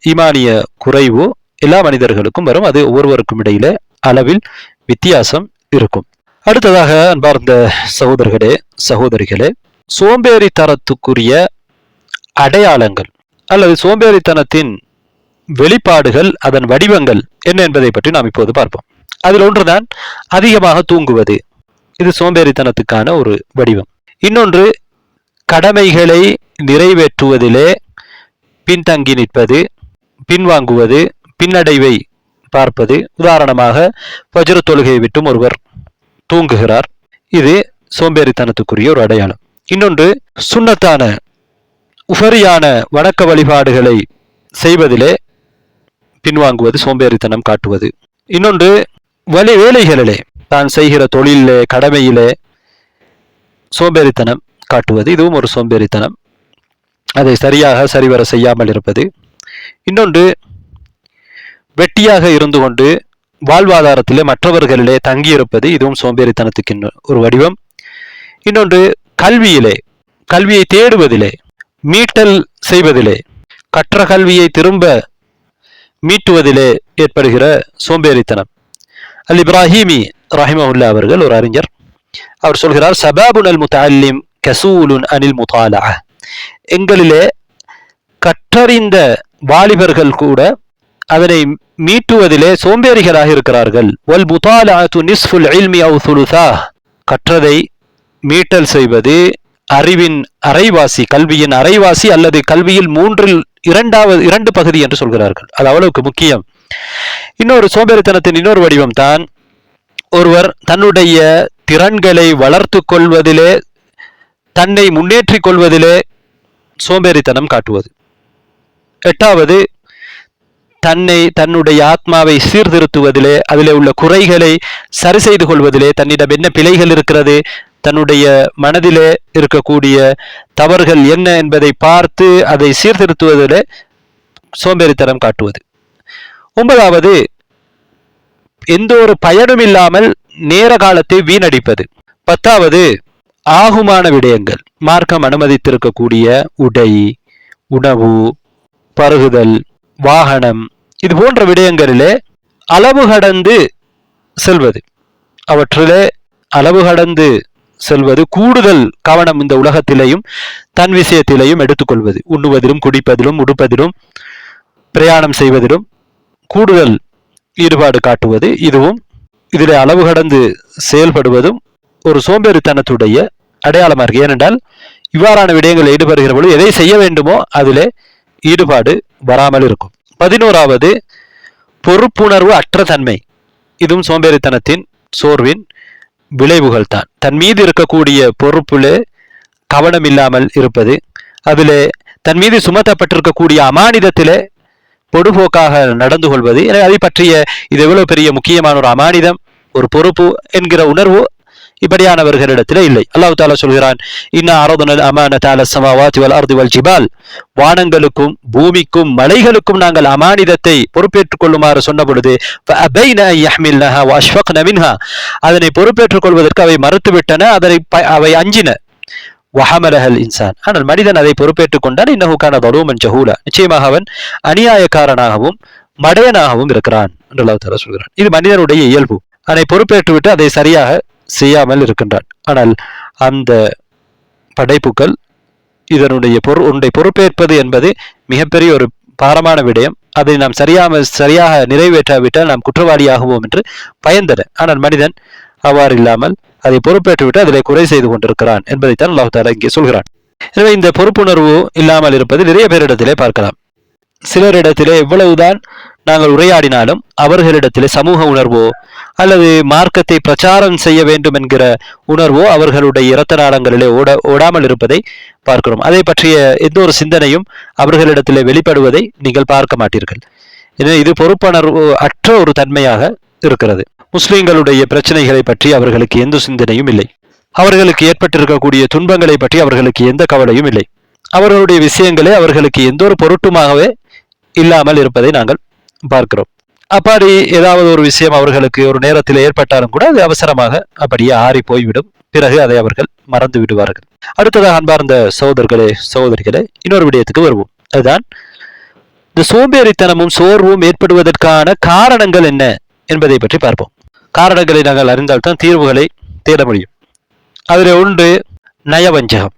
ஈமானிய குறைவு எல்லா மனிதர்களுக்கும் வரும். அது ஒவ்வொருவருக்கும் இடையில அளவில் வித்தியாசம் இருக்கும். அடுத்ததாக அன்பார்ந்த சகோதரர்களே, சகோதரிகளே, சோம்பேறித்தனத்துக்குரிய அடையாளங்கள் அல்லது சோம்பேறித்தனத்தின் வெளிப்பாடுகள், அதன் வடிவங்கள் என்ன என்பதை பற்றி நாம் இப்போது பார்ப்போம். அதில் ஒன்றுதான் அதிகமாக தூங்குவது. இது சோம்பேறித்தனத்துக்கான ஒரு வடிவம். இன்னொன்று, கடமைகளை நிறைவேற்றுவதிலே பின்தங்கி நிற்பது, பின்வாங்குவது, பின்னடைவை பார்ப்பது. உதாரணமாக, ஃபஜ்ர் தொழுகையை விட்டும் ஒருவர் தூங்குகிறார். இது சோம்பேறித்தனத்துக்குரிய ஒரு அடையாளம். இன்னொன்று, சுன்னத்தான உபரியான வணக்க வழிபாடுகளை செய்வதிலே பின்வாங்குவது, சோம்பேறித்தனம் காட்டுவது. இன்னொன்று, வேலைகளிலே, தான் செய்கிற தொழிலே, கடமையிலே சோம்பேறித்தனம் காட்டுவது. இதுவும் ஒரு சோம்பேறித்தனம். அதை சரிவர செய்யாமல் இருப்பது. இன்னொன்று, வெட்டியாக இருந்து கொண்டு வாழ்வாதாரத்திலே மற்றவர்களிலே தங்கியிருப்பது. இதுவும் சோம்பேறித்தனத்துக்கு ஒரு வடிவம். இன்னொன்று, கல்வியை தேடுவதிலே, மீட்டல் செய்வதிலே, கற்ற கல்வியை திரும்ப மீட்டுவதிலே ஏற்படுகிற சோம்பேறித்தனம். அல் இப்ராஹிமி ரஹிமஹுல்லா அவர்கள் ஒரு அறிஞர், அவர் சொல்கிறார், சபாபுனல் முத்தஅல்லிம் கசூலுன் அனில் முதாலஅ. எங்களிலே கற்றறிந்த வாலிபர்கள் கூட அதனை மீட்டுவதிலே சோம்பேறிகளாக இருக்கிறார்கள். வல் முதாலஅத்து நிஸ்ஃபுல் இல்மி அவ் சுலுஸாஹ். கற்றதை மீட்டல் செய்வது அறிவின் அரைவாசி, கல்வியின் அரைவாசி, அல்லது கல்வியில் 2 பகுதி என்று சொல்கிறார்கள். அது அவ்வளவுக்கு முக்கியம். இன்னொரு சோம்பேறித்தனத்தின் இன்னொரு வடிவம் தான், ஒருவர் தன்னுடைய திறன்களை வளர்த்து கொள்வதிலே, தன்னை முன்னேற்றிக் கொள்வதிலே சோம்பேறித்தனம் காட்டுவது. 8வது, தன்னுடைய ஆத்மாவை சீர்திருத்துவதிலே, அதிலே உள்ள குறைகளை சரி செய்து கொள்வதிலே, தன்னிடம் என்ன பிழைகள் இருக்கிறது, தன்னுடைய மனதிலே இருக்கக்கூடிய தவறுகள் என்ன என்பதை பார்த்து அதை சீர்திருத்துவதிலே சோம்பேறித்தனம் காட்டுவது. 9வது, எந்த ஒரு பயனும் இல்லாமல் நேர காலத்தை வீணடிப்பது. 10வது, ஆகுமான விடயங்கள், மார்க்கம் அனுமதித்திருக்கக்கூடிய உடை, உணவு, பருகுதல், வாகனம், இது போன்ற விடயங்களிலே அளவு கடந்து செல்வது. அவற்றிலே அளவு கடந்து செல்வது, கூடுதல் கவனம் இந்த உலகத்திலேயும் தன் விஷயத்திலேயும் எடுத்துக்கொள்வது. உண்ணுவதிலும், குடிப்பதிலும், உடுப்பதிலும், பிரயாணம் செய்வதிலும் கூடுதல் ஈடுபாடு காட்டுவது. இதுவும் இதிலே அளவு கடந்து செயல்படுவதும் ஒரு சோம்பேறித்தனத்துடைய அடையாளமாக இருக்கு. ஏனென்றால் இவ்வாறான விடயங்கள் ஈடுபடுகிற பொழுது எதை செய்ய வேண்டுமோ அதிலே ஈடுபாடு வராமல் இருக்கும். 11வது, பொறுப்புணர்வு அற்ற தன்மை. இதுவும் சோம்பேறித்தனத்தின் சோர்வின் விளைவுகள் தான். தன் மீது இருக்கக்கூடிய பொறுப்பிலே கவனம் இல்லாமல் இருப்பது, அதிலே தன் மீது சுமத்தப்பட்டிருக்கக்கூடிய அமானிதத்திலே பொடுபோக்காக நடந்து கொள்வது. எனவே அதை பற்றிய இது எவ்வளவு பெரிய முக்கியமான ஒரு அமானிதம், ஒரு பொறுப்பு என்கிற உணர்வு இப்படியானவர்களிடத்திலே இல்லை. அல்லாஹ் தஆலா சொல்கிறான், இன்னா அரதுனல் அமானத அலா ஸமாவாதி வல் அர்தி வல் ஜிபால். வானங்களுக்கும் பூமிக்கும் மலைகளுக்கும் நாங்கள் அமானிதத்தை பொறுப்பேற்றுக் கொள்ளுமாறு சொன்ன பொழுது, ஃபஅபைன அன் யஹ்மில்னஹா வஅஷ்ஃபக்ன மின்ஹா, அதனை பொறுப்பேற்றுக் கொள்வதற்கு அவை மறுத்துவிட்டன, அவை அஞ்சின. வஹமலஹல் இன்சான், ஆனால் மனிதன் அதை பொறுப்பேற்றுக் கொண்டான். இன்னஹு கான ஸலூமன் ஜஹூலா, நிச்சயமாக அவன் அநியாயக்காரனாகவும் மடையனாகவும் இருக்கிறான் என்று அல்லாஹ் தஆலா சொல்கிறான். இது மனிதனுடைய இயல்பு. அதை பொறுப்பேற்றுவிட்டு அதை சரியாக செய்யாமல் இருக்கின்றான். ஆனால் அந்த படைப்புகள் இதனுடைய பொறுப்பேற்பது என்பது மிகப்பெரிய ஒரு பாரமான விடயம். அதை நாம் சரியாக நிறைவேற்றாவிட்டால் நாம் குற்றவாளியாகுவோம் என்று பயந்தன. ஆனால் மனிதன் அவ்வாறு இல்லாமல் அதை பொறுப்பேற்றுவிட்டு அதிலே குறை செய்து கொண்டிருக்கிறான் என்பதைத்தான் அல்லாஹ் தஆலா இங்கே சொல்கிறான். எனவே இந்த பொறுப்புணர்வு இல்லாமல் இருப்பது நிறைய பேரிடத்திலே பார்க்கலாம். சிலரிடத்திலே எவ்வளவுதான் நாங்கள் உரையாடினாலும் அவர்களிடத்திலே சமூக உணர்வோ அல்லது மார்க்கத்தை பிரச்சாரம் செய்ய வேண்டும் என்கிற உணர்வோ அவர்களுடைய இரத்த நாளங்களிலே ஓடாமல் இருப்பதை பார்க்கிறோம். அதை பற்றிய எந்த ஒரு சிந்தனையும் அவர்களிடத்திலே வெளிப்படுவதை நீங்கள் பார்க்க மாட்டீர்கள். எனவே இது பொறுப்புணர்வு அற்ற ஒரு தன்மையாக இருக்கிறது. முஸ்லிம்களுடைய பிரச்சனைகளை பற்றி அவர்களுக்கு எந்த சிந்தனையும் இல்லை. அவர்களுக்கு ஏற்பட்டிருக்கக்கூடிய துன்பங்களை பற்றி அவர்களுக்கு எந்த கவலையும் இல்லை. அவர்களுடைய விஷயங்களே அவர்களுக்கு எந்த ஒரு பொருட்டுமாகவே இல்லாமல் இருப்பதை நாங்கள் பார்க்கிறோம். அப்படி ஏதாவது ஒரு விஷயம் அவர்களுக்கு ஒரு நேரத்தில் ஏற்பட்டாலும் கூட அது அவசரமாக அப்படியே ஆறி போய்விடும். பிறகு அதை அவர்கள் மறந்து விடுவார்கள். அடுத்ததாக அன்பார்ந்த சகோதரர்களே சகோதரிகளே, இன்னொரு விடயத்துக்கு வருவோம். அதுதான் இந்த சோம்பேறித்தனமும் சோர்வும் ஏற்படுவதற்கான காரணங்கள் என்ன என்பதை பற்றி பார்ப்போம். காரணங்களை நாங்கள் அறிந்தால்தான் தீர்வுகளை தேட முடியும். அதில் ஒன்று நயவஞ்சகம்.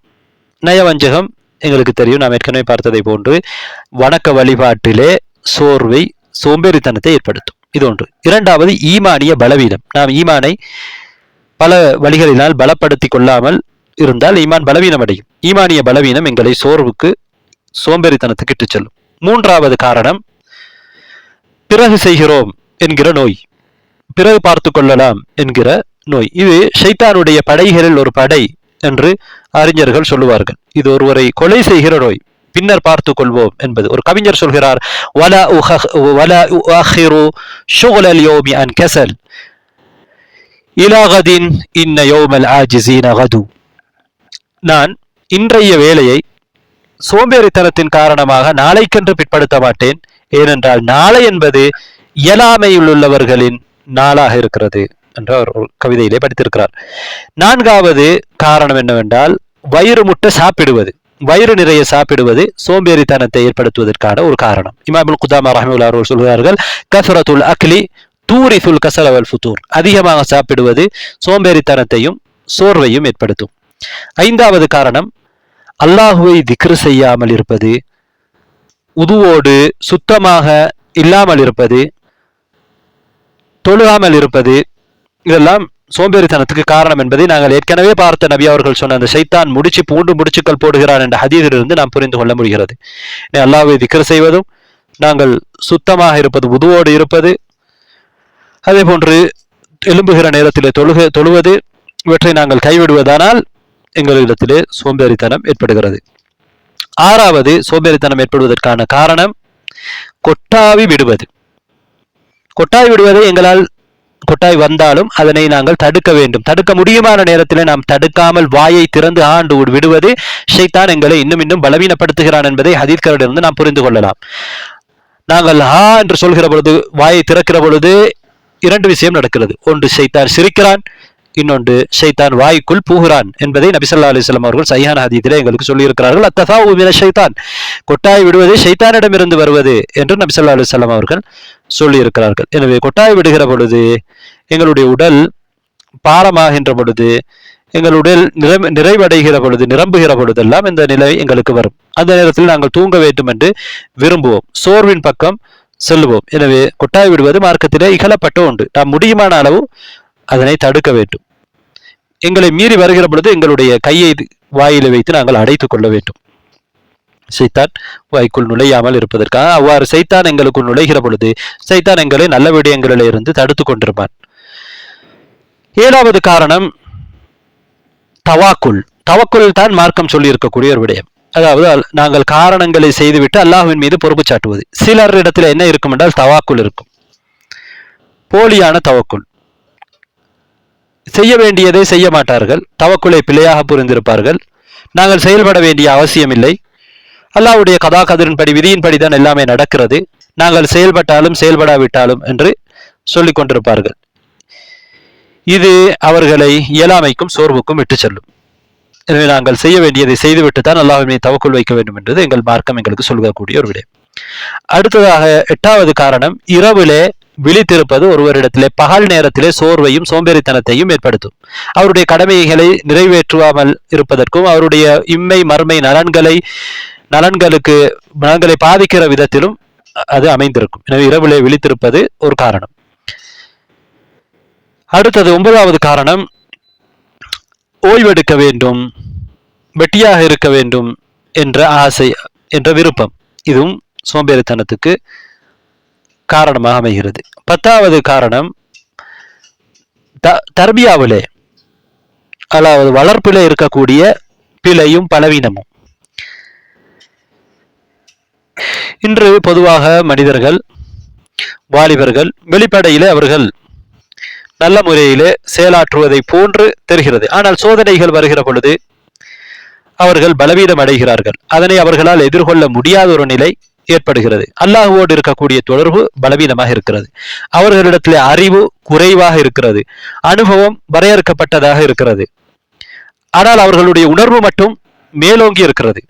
நயவஞ்சகம் எங்களுக்கு தெரியும், நாம் ஏற்கனவே பார்த்ததை போன்று வணக்க வழிபாட்டிலே சோர்வை சோம்பேறித்தனத்தை ஏற்படுத்தும். இது ஒன்று. இரண்டாவது ஈமானிய பலவீனம். நாம் ஈமானை பல வழிகளினால் பலப்படுத்தி கொள்ளாமல் இருந்தால் ஈமான் பலவீனம் அடையும். ஈமானிய பலவீனம் எங்களை சோர்வுக்கு சோம்பேறித்தனத்துக்கு இட்டுச் செல்லும். மூன்றாவது காரணம் பிறகு செய்கிறோம் என்கிற நோய், பிறகு பார்த்து கொள்ளலாம் என்கிற நோய். இது ஷைத்தானுடைய படைகளில் ஒரு படை என்று அறிஞர்கள் சொல்லுவார்கள். இது ஒருவரை கொலை செய்கிற நோய், பின்னர் பார்த்து கொள்வோம் என்பது. ஒரு கவிஞர் சொல்கிறார், நான் இன்றைய வேலையை சோம்பேறித்தனத்தின் காரணமாக நாளைக்கென்று பிற்படுத்த மாட்டேன். ஏனென்றால் நாளை என்பது இயலாமையில் உள்ளவர்களின் நாளாக இருக்கிறது என்று அவர் கவிதையிலே படித்திருக்கிறார். நான்காவது காரணம் என்னவென்றால் வயிறு முட்டை சாப்பிடுவது, வயிறு நிறைய சாப்பிடுவது சோம்பேறித்தனத்தை ஏற்படுத்துவதற்கான ஒரு காரணம். இமாம் குதாமா ரஹ்மத்துல்லாஹி அவர்கள் சொல்கிறார்கள், கஸ்ரத்துல் அக்லி தூரிசுல் கஸல வல் ஃபுதூர். அதிகமாக சாப்பிடுவது சோம்பேறித்தனத்தையும் சோர்வையும் ஏற்படுத்தும். ஐந்தாவது காரணம் அல்லாஹுவை திக்ர் செய்யாமல் இருப்பது, உதுவோடு சுத்தமாக இல்லாமல் இருப்பது, தொழுகாமல் இருப்பது. இதெல்லாம் சோம்பேறித்தனத்துக்கு காரணம் என்பதை நாங்கள் ஏற்கனவே பார்த்த நபி அவர்கள் சொன்ன அந்த ஷைத்தான் முடிச்சுக்கள் போடுகிறான் என்ற ஹதீஸிலிருந்து நாம் புரிந்து கொள்ள முடிகிறது. அல்லாஹ்வை திக்ர் செய்வதும், நாங்கள் சுத்தமாக இருப்பது, உதுவோடு இருப்பது, அதே போன்று எழும்புகிற நேரத்திலே தொழுவது, இவற்றை நாங்கள் கைவிடுவதானால் எங்களிடத்திலே சோம்பேறித்தனம் ஏற்படுகிறது. ஆறாவது சோம்பேறித்தனம் ஏற்படுவதற்கான காரணம் கொட்டாவி விடுவது. கொட்டாய் விடுவதை எங்களால் கொட்டாய் வந்தாலும் அதனை நாங்கள் தடுக்க வேண்டும். தடுக்க முடியுமான நேரத்தில் நாம் தடுக்காமல் வாயை திறந்து ஆண்டு விடுவது ஷைத்தான் எங்களை இன்னும் பலவீனப்படுத்துகிறான் என்பதை ஹதீஸ்களிலிருந்து நாம் புரிந்து கொள்ளலாம். நாங்கள் என்று சொல்கிற பொழுது, வாயை திறக்கிற பொழுது இரண்டு விஷயம் நடக்கிறது. ஒன்று ஷைத்தான் சிரிக்கிறான், இன்னொன்று ஷைத்தான் வாய்க்குள் பூகிறான் என்பதை நபி ஸல்லல்லாஹு அலைஹி வஸல்லம் அவர்கள் ஸஹீஹான ஹதீஸிலே எங்களுக்கு சொல்லியிருக்கிறார்கள். அத்தஃபாவு மின ஷைத்தான், கொட்டாய் விடுவது ஷைத்தானிடமிருந்து வருவது என்று நபி ஸல்லல்லாஹு அலைஹி வஸல்லம் அவர்கள் சொல்லியிருக்கிறார்கள். எனவே கொட்டாய் விடுகிற பொழுது, எங்களுடைய உடல் பாரமாகின்ற பொழுது, எங்கள் உடல் நிறைவடைகிற பொழுது, நிரம்புகிற பொழுதெல்லாம் இந்த நிலை எங்களுக்கு வரும். அந்த நேரத்தில் நாங்கள் தூங்க வேண்டும் என்று விரும்புவோம், சோர்வின் பக்கம் செல்லுவோம். எனவே கொட்டாய் விடுவது மார்க்கத்திலே இகழப்பட்ட ஒன்று. நாம் முடியுமான அளவு அதனை தடுக்க வேண்டும். எங்களை மீறி வருகிற பொழுது எங்களுடைய கையை வாயில வைத்து நாங்கள் அடைத்துக் கொள்ள வேண்டும், சைத்தான் வாய்க்குள் நுழையாமல் இருப்பதற்காக. அவ்வாறு சைத்தான் எங்களுக்குள் நுழைகிற பொழுது சைத்தான் எங்களை நல்ல விடயங்களில் இருந்து தடுத்து கொண்டிருப்பான். ஏழாவது காரணம் தவாக்குல். தவக்குல் தான் மார்க்கம் சொல்லி இருக்கக்கூடிய ஒரு விடயம். அதாவது நாங்கள் காரணங்களை செய்துவிட்டு அல்லாஹ்வின் மீது பொறுப்பு சாட்டுவது. சிலர் இடத்துல என்ன இருக்கும் என்றால் தவாக்குல் இருக்கும், போலியான தவக்குல். செய்ய வேண்டியதை செய்ய மாட்டார்கள், தவக்குலை பிழையாக புரிந்திருப்பார்கள். நாங்கள் செயல்பட வேண்டிய அவசியம் இல்லை, அல்லாஹ்வுடைய கதா கதிரின்படி விதியின்படி தான் எல்லாமே நடக்கிறது, நாங்கள் செயல்பட்டாலும் செயல்படாவிட்டாலும் என்று சொல்லிக் கொண்டிருப்பார்கள். இது அவர்களை இயலாமைக்கும் சோர்வுக்கும் விட்டு செல்லும். எனவே நாங்கள் செய்ய வேண்டியதை செய்துவிட்டு தான் அல்லாஹ்வின் மீது தவக்குல் வைக்க வேண்டும் என்பது எங்கள் மார்க்கம் எங்களுக்கு சொல்லக்கூடிய ஒரு விடயம். அடுத்ததாக எட்டாவது காரணம், இரவிலே விழித்திருப்பது ஒருவரிடத்திலே பகல் நேரத்திலே சோர்வையும் சோம்பேறித்தனத்தையும் ஏற்படுத்தும். அவருடைய கடமைகளை நிறைவேற்றுவாமல் இருப்பதற்கும், அவருடைய இம்மை மறுமை நலன்களை பாதிக்கிற விதத்திலும் அது அமைந்திருக்கும். எனவே இரவிலே விழித்திருப்பது ஒரு காரணம். அடுத்தது ஒன்பதாவது காரணம், ஓய்வெடுக்க வேண்டும், வெட்டியாக இருக்க வேண்டும் என்ற ஆசை, என்ற விருப்பம். இதுவும் சோம்பேறித்தனத்துக்கு காரணமாக அமைகிறது. 10வது காரணம் தர்பியாவிலே, அதாவது வளர்ப்பிலே இருக்கக்கூடிய பிழையும் பலவீனமும். இன்று பொதுவாக மனிதர்கள், வாலிபர்கள் வெளிப்படையிலே அவர்கள் நல்ல முறையிலே செயலாற்றுவதை போன்று தெரிகிறது. ஆனால் சோதனைகள் வருகிற பொழுது அவர்கள் பலவீனம் அடைகிறார்கள். அதனை அவர்களால் எதிர்கொள்ள முடியாத ஒரு நிலை ஏற்படுகிறது. அல்லாஹுவோடு இருக்கக்கூடிய தொடர்பு பலவீனமாக இருக்கிறது. அவர்களிடத்திலே அறிவு குறைவாக இருக்கிறது. அனுபவம் வரையறுக்கப்பட்டதாக இருக்கிறது. ஆனால் அவர்களுடைய உணர்வு மட்டும் மேலோங்கி இருக்கிறது.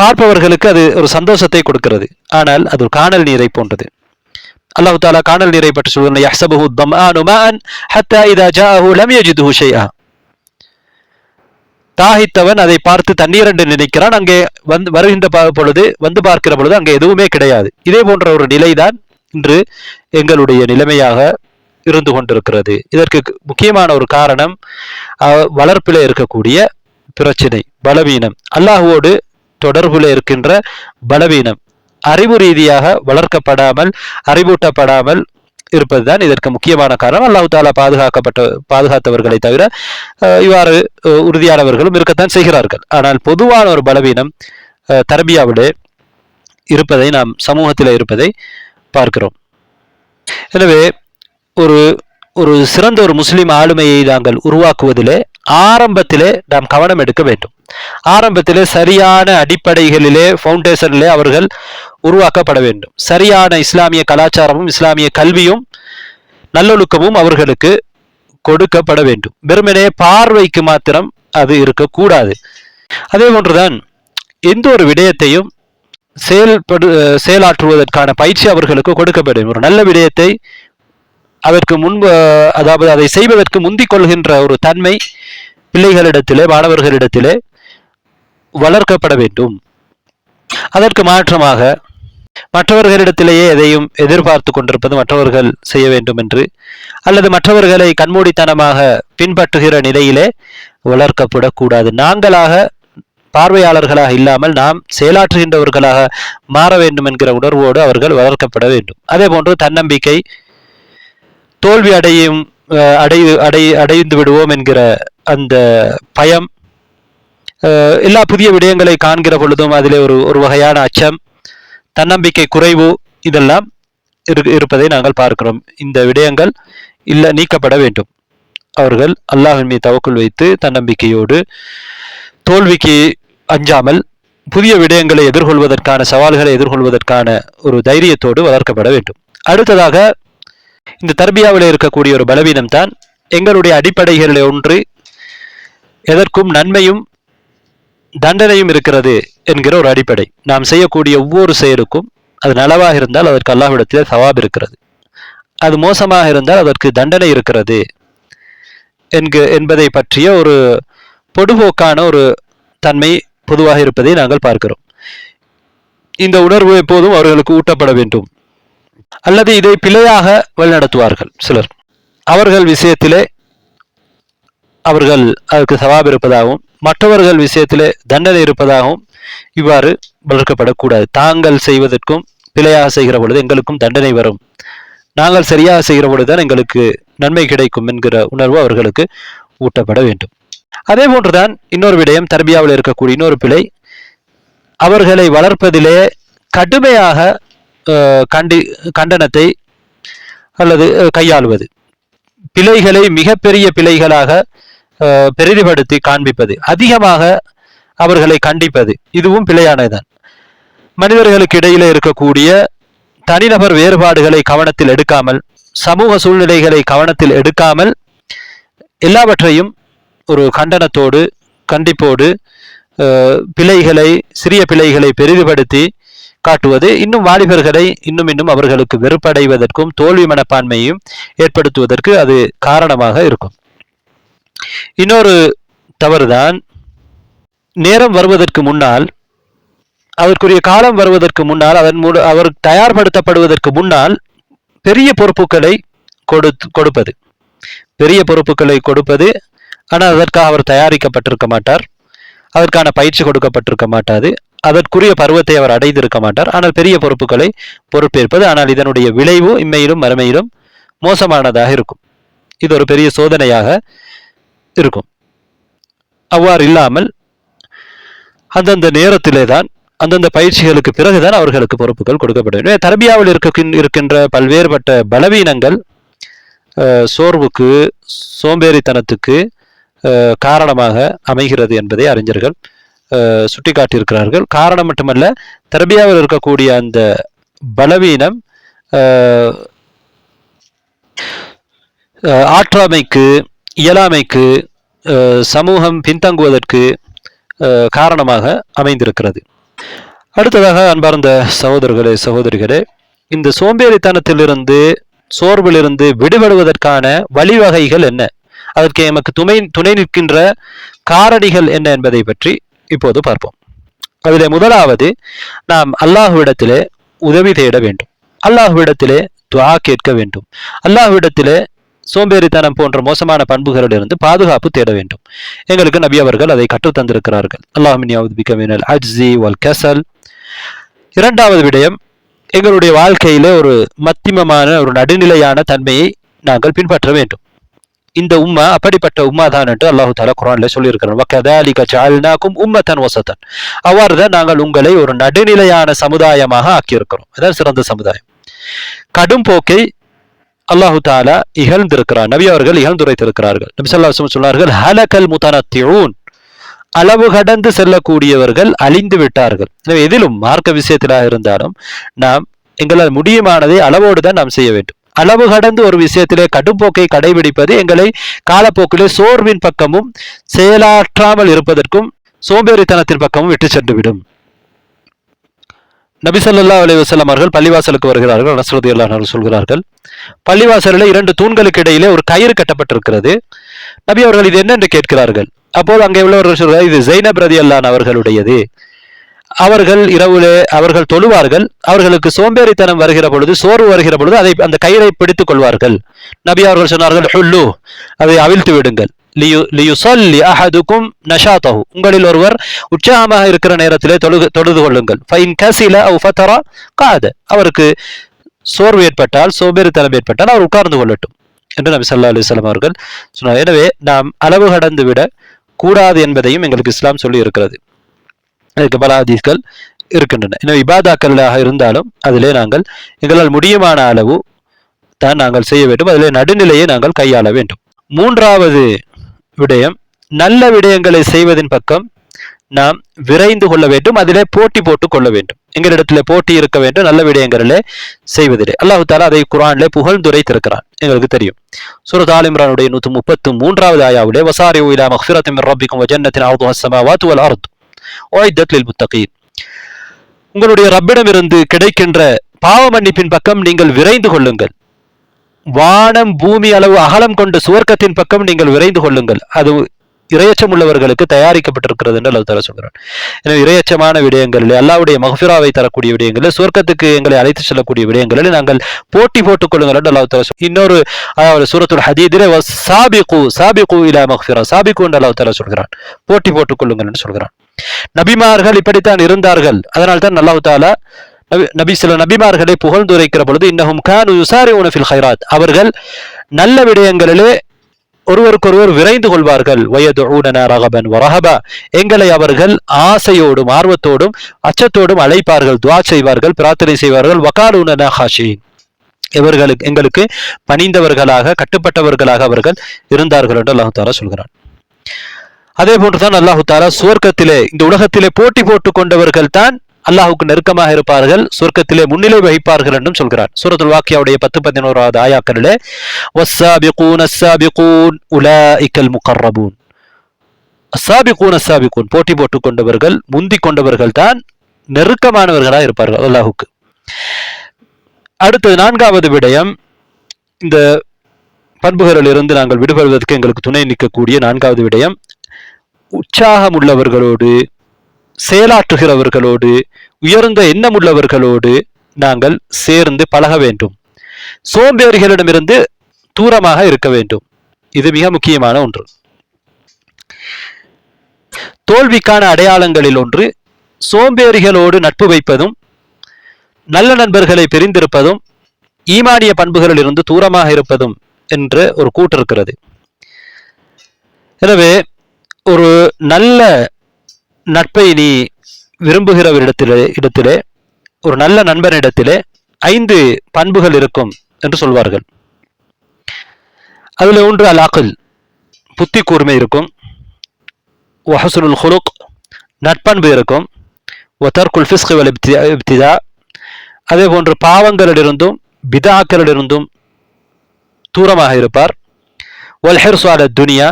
பார்ப்பவர்களுக்கு அது ஒரு சந்தோஷத்தை கொடுக்கிறது. ஆனால் அது ஒரு காணல் நீரை போன்றது. அல்லாஹ் தஆலா காணல் நீரை பற்றி சொல்கிறான், யஹ்ஸபுஹு த்தம்ஆனு மாஅன் ஹத்தா இதா ஜாஅஹு லம் யஜிதுஹு ஷைஆ. தாகித்தவன் அதை பார்த்து தண்ணீர் என்று நினைக்கிறான். அங்கே வருகின்ற பொழுது, வந்து பார்க்கிற பொழுது அங்கே எதுவுமே கிடையாது. இதே போன்ற ஒரு நிலைதான் இன்று எங்களுடைய நிலைமையாக இருந்து கொண்டிருக்கிறது. இதற்கு முக்கியமான ஒரு காரணம் வளர்ப்பிலே இருக்கக்கூடிய பிரச்சனை, பலவீனம், அல்லாஹுவோடு தொடர்புல இருக்கின்ற பலவீனம், அறிவு ரீதியாக வளர்க்கப்படாமல், அறிவூட்டப்படாமல் இருப்பதுதான் இதற்கு முக்கியமான காரணம். அல்லாஹ் தஆலா பாதுகாத்தவர்களை தவிர இவ்வாறு உறுதியானவர்களும் இருக்கத்தான் செய்கிறார்கள். ஆனால் பொதுவான ஒரு பலவீனம் தர்பியாவிலே இருப்பதை, நாம் சமூகத்தில் இருப்பதை பார்க்கிறோம். எனவே ஒரு ஒரு சிறந்த ஒரு முஸ்லிம் ஆளுமையை நாங்கள் உருவாக்குவதிலே ஆரம்பத்திலே நாம் கவனம் எடுக்க வேண்டும். ஆரம்பத்திலே சரியான அடிப்படைகளிலே, ஃபவுண்டேஷனிலே அவர்கள் உருவாக்கப்பட வேண்டும். சரியான இஸ்லாமிய கலாச்சாரமும் இஸ்லாமிய கல்வியும் நல்லொழுக்கமும் அவர்களுக்கு கொடுக்கப்பட வேண்டும். வெறுமனே பார்வைக்கு மாத்திரம் அது இருக்கக்கூடாது. அதே போன்றுதான் எந்த ஒரு விடயத்தையும் செயலாற்றுவதற்கான பயிற்சி அவர்களுக்கு கொடுக்கப்பட வேண்டும். ஒரு நல்ல விடயத்தை அதற்கு முன்பு, அதாவது அதை செய்வதற்கு முந்திக் கொள்கின்ற ஒரு தன்மை பிள்ளைகளிடத்திலே, மாணவர்களிடத்திலே வளர்க்கப்பட வேண்டும். அதற்கு மாற்றமாக மற்றவர்களிடத்திலேயே எதையும் எதிர்பார்த்து கொண்டிருப்பது, மற்றவர்கள் செய்ய வேண்டும் என்று, அல்லது மற்றவர்களை கண்மூடித்தனமாக பின்பற்றுகிற நிலையிலே வளர்க்கப்படக்கூடாது. நாங்களாக, பார்வையாளர்களாக இல்லாமல் நாம் செயலாற்றுகின்றவர்களாக மாற வேண்டும் என்கிற உணர்வோடு அவர்கள் வளர்க்கப்பட வேண்டும். அதே போன்று தன்னம்பிக்கை, தோல்வி அடைந்து விடுவோம் என்கிற அந்த பயம், எல்லா புதிய விடயங்களை காண்கிற பொழுதும் அதிலே ஒரு வகையான அச்சம், தன்னம்பிக்கை குறைவு, இதெல்லாம் இருப்பதை நாங்கள் பார்க்கிறோம். இந்த விடயங்கள் நீக்கப்பட வேண்டும். அவர்கள் அல்லாஹ்வின் மீது தவக்குல் வைத்து தன்னம்பிக்கையோடு, தோல்விக்கு அஞ்சாமல், புதிய விடயங்களை எதிர்கொள்வதற்கான, சவால்களை எதிர்கொள்வதற்கான ஒரு தைரியத்தோடு வளர்க்கப்பட வேண்டும். அடுத்ததாக இந்த தர்பியாவில் இருக்கக்கூடிய ஒரு பலவீனம் தான் எங்களுடைய அடிப்படைகளில் ஒன்று எதற்கும் நன்மையும் தண்டனையும் இருக்கிறது என்கிற ஒரு அடிப்படை. நாம் செய்யக்கூடிய ஒவ்வொரு செயலுக்கும் அது நலவாக இருந்தால் அதற்கு அல்லாஹ்விடத்தில் சவாப் இருக்கிறது, அது மோசமாக இருந்தால் அதற்கு தண்டனை இருக்கிறது என்பதை பற்றிய ஒரு பொதுபோக்கான ஒரு தன்மை பொதுவாக இருப்பதை நாங்கள் பார்க்கிறோம். இந்த உணர்வு எப்போதும் அவர்களுக்கு ஊட்டப்பட வேண்டும். அல்லது இதை பிழையாக வழிநடத்துவார்கள் சிலர். அவர்கள் விஷயத்திலே அவர்கள் அதற்கு சவாப் இருப்பதாகவும், மற்றவர்கள் விஷயத்திலே தண்டனை இருப்பதாகவும் இவ்வாறு வளர்க்கப்படக்கூடாது. தாங்கள் செய்வதற்கும் பிழையாக செய்கிற பொழுது எங்களுக்கும் தண்டனை வரும், நாங்கள் சரியாக செய்கிற பொழுதுதான் எங்களுக்கு நன்மை கிடைக்கும் என்கிற உணர்வு அவர்களுக்கு ஊட்டப்பட வேண்டும். அதே போன்றுதான் இன்னொரு விடயம், தர்பியாவில் இருக்கக்கூடிய இன்னொரு பிழை, அவர்களை வளர்ப்பதிலே கடுமையாக கண்டனத்தை அல்லது கையாளுவது, பிழைகளை மிகப்பெரிய பிழைகளாக பெரிதுபடுத்தி காண்பிப்பது, அதிகமாக அவர்களை கண்டிப்பது, இதுவும் பிழையானதுதான். மனிதர்களுக்கு இடையிலே இருக்கக்கூடிய தனிநபர் வேறுபாடுகளை கவனத்தில் எடுக்காமல், சமூக சூழ்நிலைகளை கவனத்தில் எடுக்காமல், எல்லாவற்றையும் ஒரு கண்டனத்தோடு, கண்டிப்போடு, சிறிய பிழைகளை பெரிதுபடுத்தி காட்டுவது இன்னும் வாலிபர்களை இன்னும் அவர்களுக்கு வெறுப்படைவதற்கும் தோல்வி மனப்பான்மையையும் ஏற்படுத்துவதற்கு அது காரணமாக இருக்கும். இன்னொரு தவறுதான், நேரம் வருவதற்கு முன்னால், அதற்குரிய காலம் வருவதற்கு முன்னால், அவர் தயார்படுத்தப்படுவதற்கு முன்னால் பெரிய பொறுப்புகளை கொடுப்பது, பெரிய பொறுப்புகளை கொடுப்பது. ஆனால் அதற்காக அவர் தயாரிக்கப்பட்டிருக்க மாட்டார், அதற்கான பயிற்சி கொடுக்கப்பட்டிருக்க மாட்டாது. அதற்குரிய பருவத்தை அவர் அடைந்திருக்க மாட்டார். ஆனால் பெரிய பொறுப்புகளை பொறுப்பேற்பது. ஆனால் இதனுடைய விளைவு இம்மையிலும் மறுமையிலும் மோசமானதாக இருக்கும். இது ஒரு பெரிய சோதனையாக இருக்கும். அவ்வாறு இல்லாமல் அந்தந்த நேரத்திலே தான், அந்தந்த பயிற்சிகளுக்கு பிறகுதான் அவர்களுக்கு பொறுப்புகள் கொடுக்கப்பட வேண்டும். தர்பியாவில் இருக்கின்ற பல்வேறுபட்ட பலவீனங்கள் சோர்வுக்கு, சோம்பேறித்தனத்துக்கு காரணமாக அமைகிறது என்பதை அறிஞர்கள் சுட்டிக்காட்டியிருக்கிறார்கள். காரணம் மட்டுமல்ல, தர்பியாவில் இருக்கக்கூடிய அந்த பலவீனம் ஆற்றாமைக்கு, இயலாமைக்கு, சமூகம் பின்தங்குவதற்கு காரணமாக அமைந்திருக்கிறது. அடுத்ததாக அன்பார்ந்த சகோதரர்களே, சகோதரிகளே, இந்த சோம்பேறித்தனத்திலிருந்து, சோர்விலிருந்து விடுபடுவதற்கான வழிவகைகள் என்ன, அதற்கு எமக்கு துணை நிற்கின்ற காரணிகள் என்ன என்பதை பற்றி இப்போது பார்ப்போம். அதிலே முதலாவது, நாம் அல்லாஹ்விடத்திலே உதவி தேட வேண்டும். அல்லாஹ்விடத்திலே துஆ கேட்க வேண்டும். அல்லாஹ்விடத்திலே சோம்பேறித்தனம் போன்ற மோசமான பண்புகளிலிருந்து பாதுகாப்பு தேட வேண்டும். எங்களுக்கு நபி அவர்கள் அதை கற்றுத்தந்திருக்கிறார்கள். அல்லாஹும்ம அஊது பிக மினல் அஜ்ஸி வல் கஸல். இரண்டாவது விடயம், எங்களுடைய வாழ்க்கையிலே ஒரு மத்தியமமான, ஒரு நடுநிலையான தன்மையை நாங்கள் பின்பற்ற வேண்டும். இந்த உம்மா அப்படிப்பட்ட உம்மா தான் என்று அல்லாஹு தஆலா குர்ஆனிலே சொல்லியிருக்கிறார். வகதாலிக ஜஅல்னாகும் உம்மத்தன் வஸதன். அவ்வாறுதான் நாங்கள் உங்களை ஒரு நடுநிலையான சமுதாயமாக ஆக்கியிருக்கிறோம். அதான் சிறந்த சமுதாயம். கடும் போக்கை அல்லாஹு தஆலா இகழ்ந்திருக்கிறார். நபி அவர்கள் இகழ்ந்துரைத்திருக்கிறார்கள். நபி ஸல்லல்லாஹு அலைஹி வஸல்லம் சொன்னார்கள், ஹலகல் முதனத்திஊன். அளவு கடந்து செல்லக்கூடியவர்கள் அழிந்து விட்டார்கள். எனவே எதிலும் மார்க்க விஷயத்திலாக இருந்தாலும் நாம் எங்களால் முடியுமானதை அளவோடு தான் நாம் செய்ய வேண்டும். அளவு கடந்து ஒரு விஷயத்திலே கடும்போக்கை கடைபிடிப்பது எங்களை காலப்போக்கிலே சோர்வின் பக்கமும் செயலாற்றாமல் இருப்பதற்கும் சோம்பேறித்தனத்தின் பக்கமும் விட்டு சென்றுவிடும். நபி ஸல்லல்லாஹு அலைஹி வஸல்லம் அவர்கள் பள்ளிவாசலுக்கு வருகிறார்கள். அனஸ் ரலியல்லாஹு அன்ஹு சொல்கிறார்கள், பள்ளிவாசலில் 2 தூண்களுக்கு இடையிலே ஒரு கயிறு கட்டப்பட்டிருக்கிறது. நபி அவர்கள் இது என்ன என்று கேட்கிறார்கள். அப்போது அங்கே உள்ளவர்கள் சொல்கிறார், இது ஸைனப் ரலியல்லாஹு அன்ஹா அவர்களுடையது. அவர்கள் இரவுலே அவர்கள் தொழுவார்கள். அவர்களுக்கு சோம்பேறித்தனம் வருகிற பொழுது, சோர்வு வருகிற பொழுது அந்த கயிறை பிடித்துக் கொள்வார்கள். நபி அவர்கள் சொன்னார்கள், ஹுல்லு, அதை அவிழ்த்து விடுங்கள். லியுஸல்லி அஹதுக்கும் நஷாதஹு. உங்களில் ஒருவர் உற்சாகமாக இருக்கிற நேரத்திலே தொழுது கொள்ளுங்கள். ஃபைன் கஸில அவ் ஃபதர காத. அவருக்கு சோர்வு ஏற்பட்டால், சோம்பேறித்தனம் ஏற்பட்டால் அவர் உட்கார்ந்து கொள்ளட்டும் என்று நபி ஸல்லல்லாஹு அலைஹி வஸல்லம் அவர்கள் சொன்னார். எனவே நாம் அளவு கடந்து விட கூடாது என்பதையும் எங்களுக்கு இஸ்லாம் சொல்லி இருக்கிறது. அதுக்கு பல ஹதீஸ்கள் இருக்கின்றன. இன்னும் இபாதாக்களாக இருந்தாலும் அதிலே நாங்கள் எங்களால் முடியுமான அளவு தான் நாங்கள் செய்ய வேண்டும். அதிலே நடுநிலையை நாங்கள் கையாள வேண்டும். மூன்றாவது விடயம், நல்ல விடயங்களை செய்வதின் பக்கம் நாம் விரைந்து கொள்ள வேண்டும். அதிலே போட்டி போட்டுக் கொள்ள வேண்டும். எங்களிடத்திலே போட்டி இருக்க வேண்டும் நல்ல விடயங்களிலே செய்வதிலே. அல்லாஹு தஆலா அதை குர்ஆனிலே புகழ்ந்துரைத்திருக்கிறான், எங்களுக்கு தெரியும். சூரத் ஆல் இம்ரானுடைய 133வது ஆயாவிலே, வஸாரிஉ இலா மக்ஃபிரத்தின் மின் ரப்பிக்கும் வ ஜன்னத்தின் அர்துஹா ஸமாவாத்து வல் அர்து உஇத்தத் லில் முத்தகீன். உங்களுடைய ரப்பிடமிருந்து கிடைக்கின்ற பாவ மன்னிப்பின் பக்கம் நீங்கள் விரைந்து கொள்ளுங்கள். வானம் பூமி அளவு அகலம் கொண்ட சுவர்க்கத்தின் பக்கம் நீங்கள் விரைந்து கொள்ளுங்கள். அது இரையச்சம் உள்ளவர்களுக்கு தயாரிக்கப்பட்டிருக்கிறது என்று அல்லாஹ் தஆலா சொல்கிறார். எனவே இரையச்சமான விடயங்களில், அல்லாஹ்வுடைய மக்ஃபிராவை தரக்கூடிய விடயங்களில், சுவர்க்கத்துக்கு எங்களை அழைத்து செல்லக்கூடிய விடயங்களில் நாங்கள் போட்டி போட்டுக் கொள்ளுங்கள் என்று அல்லாஹ் தஆலா சொல்கிறார். இன்னொரு சூரத்துல் ஹதீதிலே சாபிகு இலா மக்ஃபிரா, சாபிகு என்று அல்லாஹ் தஆலா சொல்கிறார். போட்டி போட்டுக் கொள்ளுங்கள் என்று சொல்கிறார். நபிமார்கள் இப்படித்தான் இருந்தார்கள். அதனால் தான் அல்லாஹ் தஆலா சில நபிமார்களை புகழ்ந்துரைக்கிற பொழுது, இன்னஹும் கானு யுஸாரிஊன ஃபில் கைராத், அவர்கள் நல்ல விடயங்களிலே ஒருவருக்கொருவர் விரைந்து கொள்வார்கள். வயதுஊனனா ரகபன் வரஹபா, எங்களை அவர்கள் ஆசையோடும் ஆர்வத்தோடும் அச்சத்தோடும் அழைப்பார்கள், துஆ செய்வார்கள், பிரார்த்தனை செய்வார்கள். வகாலூனனா ஹாஷியின், இவர்களுக்கு எங்களுக்கு பணிந்தவர்களாக, கட்டுப்பட்டவர்களாக அவர்கள் இருந்தார்கள் என்று அல்லாஹ் தஆலா சொல்கிறான். அதே போன்றுதான் அல்லாஹு தஆலா சுவர்க்கத்திலே, இந்த உலகத்திலே போட்டி போட்டுக் கொண்டவர்கள் தான் அல்லாஹுக்கு நெருக்கமாக இருப்பார்கள், சொர்க்கத்திலே முன்னிலை வகிப்பார்கள் என்றும் சொல்கிறார். சூரத்துல் வாக்கியாவுடைய 10-11வது ஆயாக்களிலே, வஸ்ஸாபிகூன அஸ்ஸாபிகூன் உலாயிகல் முகர்ரபூன். அஸ்ஸாபிகூன் அஸ்ஸாபிகூன், போட்டி போட்டுக் கொண்டவர்கள், முந்திக் கொண்டவர்கள் தான் நெருக்கமானவர்களாக இருப்பார்கள் அல்லாஹுக்கு. அடுத்தது 4வது விடயம், இந்த பண்புகளில் இருந்து நாங்கள் விடுபடுவதற்கு எங்களுக்கு துணை நிற்கக்கூடிய 4வது விடயம், உற்சாகம் உள்ளவர்களோடு, செயலாற்றுகிறவர்களோடு, உயர்ந்த எண்ணம் உள்ளவர்களோடு நாங்கள் சேர்ந்து பழக வேண்டும். சோம்பேறிகளிடமிருந்து தூரமாக இருக்க வேண்டும். இது மிக முக்கியமான ஒன்று. தோல்விக்கான அடையாளங்களில் ஒன்று சோம்பேறிகளோடு நட்பு வைப்பதும் நல்ல நண்பர்களை பிரிந்திருப்பதும் ஈமானிய பண்புகளில் இருந்து தூரமாக இருப்பதும் என்ற ஒரு கூட்டு இருக்கிறது. எனவே ஒரு நல்ல நட்பை நீ விரும்புகிறவரிடத்திலே ஒரு நல்ல நண்பனிடத்திலே 5 பண்புகள் இருக்கும் என்று சொல்வார்கள். அதுல ஒன்று அல் அக்ல், புத்தி கூர்மை இருக்கும். வஹ்ஸுனுல் குலுக், நட்பண்பு இருக்கும். வதர்குல் ஃபிஸ்க் வல் இப்திதா, அதே போன்று பாவங்களிலிருந்தும் பிதாக்களிலிருந்தும் தூரமாக இருப்பார். வல் ஹிர்ஸு அல துனியா,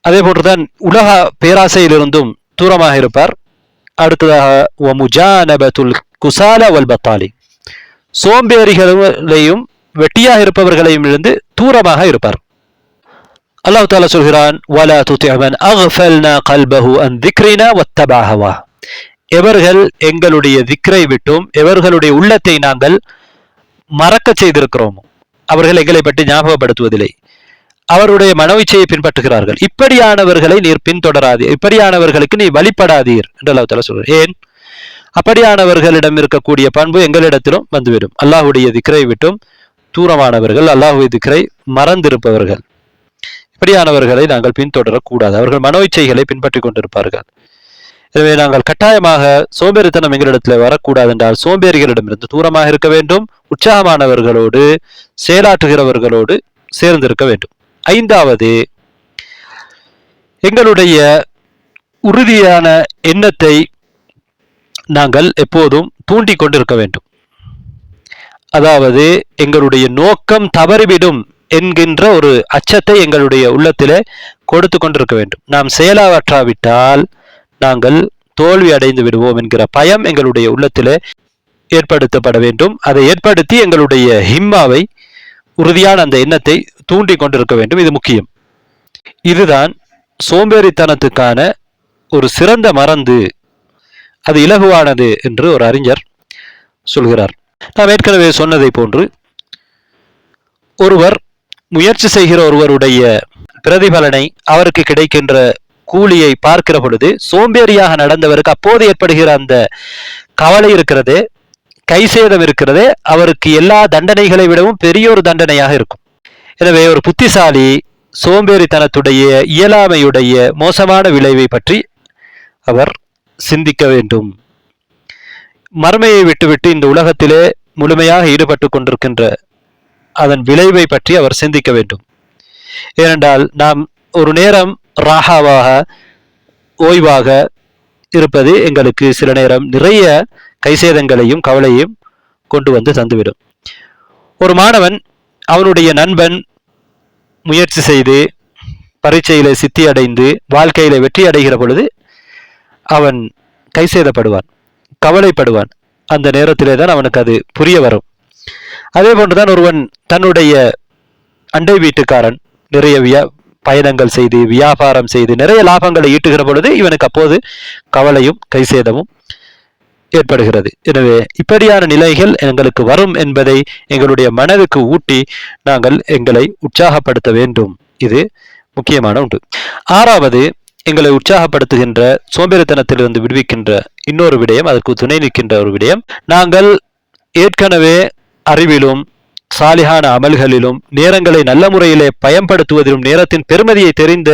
அதே போன்றுதான் உலக பேராசையிலிருந்தும் தூரமாக இருப்பார். அடுத்ததாக வமுஜானபத்துல் குசால வல் பத்தாலி, சோம்பேறிகளையும் வெட்டியாக இருப்பவர்களையும் இருந்து தூரமாக இருப்பார். அல்லாஹ் தஆலா சொல்கிறான், வலா துதி' மன் அக்ஃபல்னா கல்பஹு அன் திக்ரினா வத்தபஅ ஹவா, எவர்கள் எங்களுடைய திக்ரை விட்டும் எவர்களுடைய உள்ளத்தை நாங்கள் மறக்க செய்திருக்கிறோமோ அவர்கள் எங்களை பற்றி ஞாபகப்படுத்துவதில்லை, அவருடைய மனோயிச்சையை பின்பற்றுகிறார்கள், இப்படியானவர்களை நீர் பின்தொடராதீர், இப்படியானவர்களுக்கு நீ வழிபடாதீர் என்று அல்லாஹ் தஆலா சொல்கிறார். ஏன்? அப்படியானவர்களிடம் இருக்கக்கூடிய பண்பு எங்களிடத்திலும் வந்துவிடும். அல்லாஹுடைய திக்ரை விட்டும் தூரமானவர்கள், அல்லாஹுடைய திக்ரை மறந்திருப்பவர்கள், இப்படியானவர்களை நாங்கள் பின்தொடரக்கூடாது. அவர்கள் மனோயிச்சைகளை பின்பற்றி கொண்டிருப்பார்கள். எனவே நாங்கள் கட்டாயமாக சோம்பேறித்தனம் எங்களிடத்தில் வரக்கூடாது என்றால் சோம்பேறிகளிடமிருந்து தூரமாக இருக்க வேண்டும், உற்சாகமானவர்களோடு செயலாற்றுகிறவர்களோடு சேர்ந்திருக்க வேண்டும். 5வது, எங்களுடைய உறுதியான எண்ணத்தை நாங்கள் எப்போதும் தூண்டிக் கொண்டிருக்க வேண்டும். அதாவது எங்களுடைய நோக்கம் தவறிவிடும் என்கின்ற ஒரு அச்சத்தை எங்களுடைய உள்ளத்திலே கொடுத்து கொண்டிருக்க வேண்டும். நாம் செயலாற்றாவிட்டால் நாங்கள் தோல்வி அடைந்து விடுவோம் என்கிற பயம் எங்களுடைய உள்ளத்திலே ஏற்படுத்தப்பட வேண்டும். அதை ஏற்படுத்தி எங்களுடைய ஹிம்மாவை, உறுதியான அந்த எண்ணத்தை தூண்டி கொண்டிருக்க வேண்டும். இது முக்கியம். இதுதான் சோம்பேறித்தனத்துக்கான ஒரு சிறந்த மருந்து, அது இலகுவானது என்று ஒரு அறிஞர் சொல்கிறார். நாம் ஏற்கனவே சொன்னதை போன்று ஒருவர் முயற்சி செய்கிற ஒருவருடைய பிரதிபலனை, அவருக்கு கிடைக்கின்ற கூலியை பார்க்கிற பொழுது சோம்பேறியாக நடந்தவருக்கு அப்போது ஏற்படுகிற அந்த கவலை இருக்கிறதே, கைசேதம் இருக்கிறதே, அவருக்கு எல்லா தண்டனைகளை விடவும் பெரிய ஒரு தண்டனையாக இருக்கும். எனவே ஒரு புத்திசாலி சோம்பேறித்தனத்துடைய இயலாமையுடைய மோசமான விளைவை பற்றி அவர் சிந்திக்க வேண்டும். மர்மையை விட்டுவிட்டு இந்த உலகத்திலே முழுமையாக ஈடுபட்டு கொண்டிருக்கின்ற அதன் விளைவை பற்றி அவர் சிந்திக்க வேண்டும். ஏனென்றால் நாம் ஒரு நேரம் ராகாவாக, ஓய்வாக இருப்பது எங்களுக்கு சில நேரம் நிறைய கைசேதங்களையும் கவலையும் கொண்டு வந்து தந்துவிடும். ஒரு மாணவன் அவனுடைய நண்பன் முயற்சி செய்து பரீட்சையில சித்தி அடைந்து வாழ்க்கையில வெற்றி அடைகிற பொழுது அவன் கைசேதப்படுவான், கவலைப்படுவான். அந்த நேரத்திலே தான் அவனுக்கு அது புரிய வரும். அதே போன்றுதான் ஒருவன் தன்னுடைய அண்டை வீட்டுக்காரன் நிறைய பயணங்கள் செய்து வியாபாரம் செய்து நிறைய லாபங்களை ஈட்டுகிற பொழுது இவனுக்கு அப்போது கவலையும் கைசேதமும் ஏற்படுகிறது. எனவே இப்படியான நிலைகள் எங்களுக்கு வரும் என்பதை எங்களுடைய மனதுக்கு ஊட்டி நாங்கள் எங்களை உற்சாகப்படுத்த வேண்டும். இது முக்கியமான ஒன்று. 6வது, எங்களை உற்சாகப்படுத்துகின்ற சோம்பேறித்தனத்திலிருந்து விடுவிக்கின்ற இன்னொரு விடயம், அதற்கு துணை நிற்கின்ற ஒரு விடயம், நாங்கள் ஏற்கனவே அறிவிலும் சாலிஹான அமல்களிலும் நேரங்களை நல்ல முறையிலே பயன்படுத்துவதிலும் நேரத்தின் பெருமதியை தெரிந்த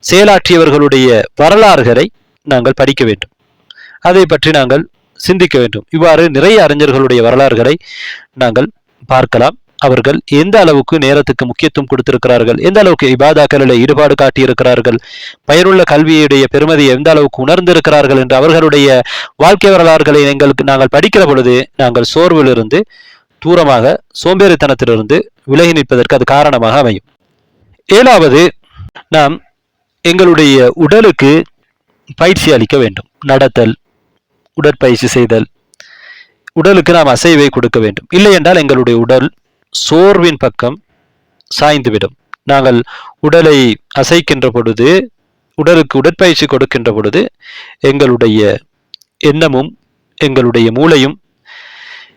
செயலாற்றியவர்களுடைய வரலாறுகளை நாங்கள் படிக்க வேண்டும். அதை பற்றி நாங்கள் சிந்திக்க வேண்டும். இவ்வாறு நிறைய அறிஞர்களுடைய வரலாறுகளை நாங்கள் பார்க்கலாம். அவர்கள் எந்த அளவுக்கு நேரத்துக்கு முக்கியத்துவம் கொடுத்திருக்கிறார்கள், எந்த அளவுக்கு இபாதாக்களில் ஈடுபாடு காட்டியிருக்கிறார்கள், பயனுள்ள கல்வியுடைய பெருமதியை எந்த அளவுக்கு உணர்ந்திருக்கிறார்கள் என்று அவர்களுடைய வாழ்க்கை வரலாறுகளை நாங்கள் படிக்கிற பொழுது நாங்கள் சோர்விலிருந்து தூரமாக, சோம்பேறித்தனத்திலிருந்து விலகி நிற்பதற்கு அது காரணமாக அமையும். 7வது, நாம் எங்களுடைய உடலுக்கு பயிற்சி அளிக்க வேண்டும். நடத்தல், உடற்பயிற்சி செய்தல், உடலுக்கு நாம் அசைவை கொடுக்க வேண்டும். இல்லை என்றால் எங்களுடைய உடல் சோர்வின் பக்கம் சாய்ந்துவிடும். நாங்கள் உடலை அசைக்கின்ற பொழுது, உடலுக்கு உடற்பயிற்சி கொடுக்கின்ற பொழுது எங்களுடைய எண்ணமும் எங்களுடைய மூளையும்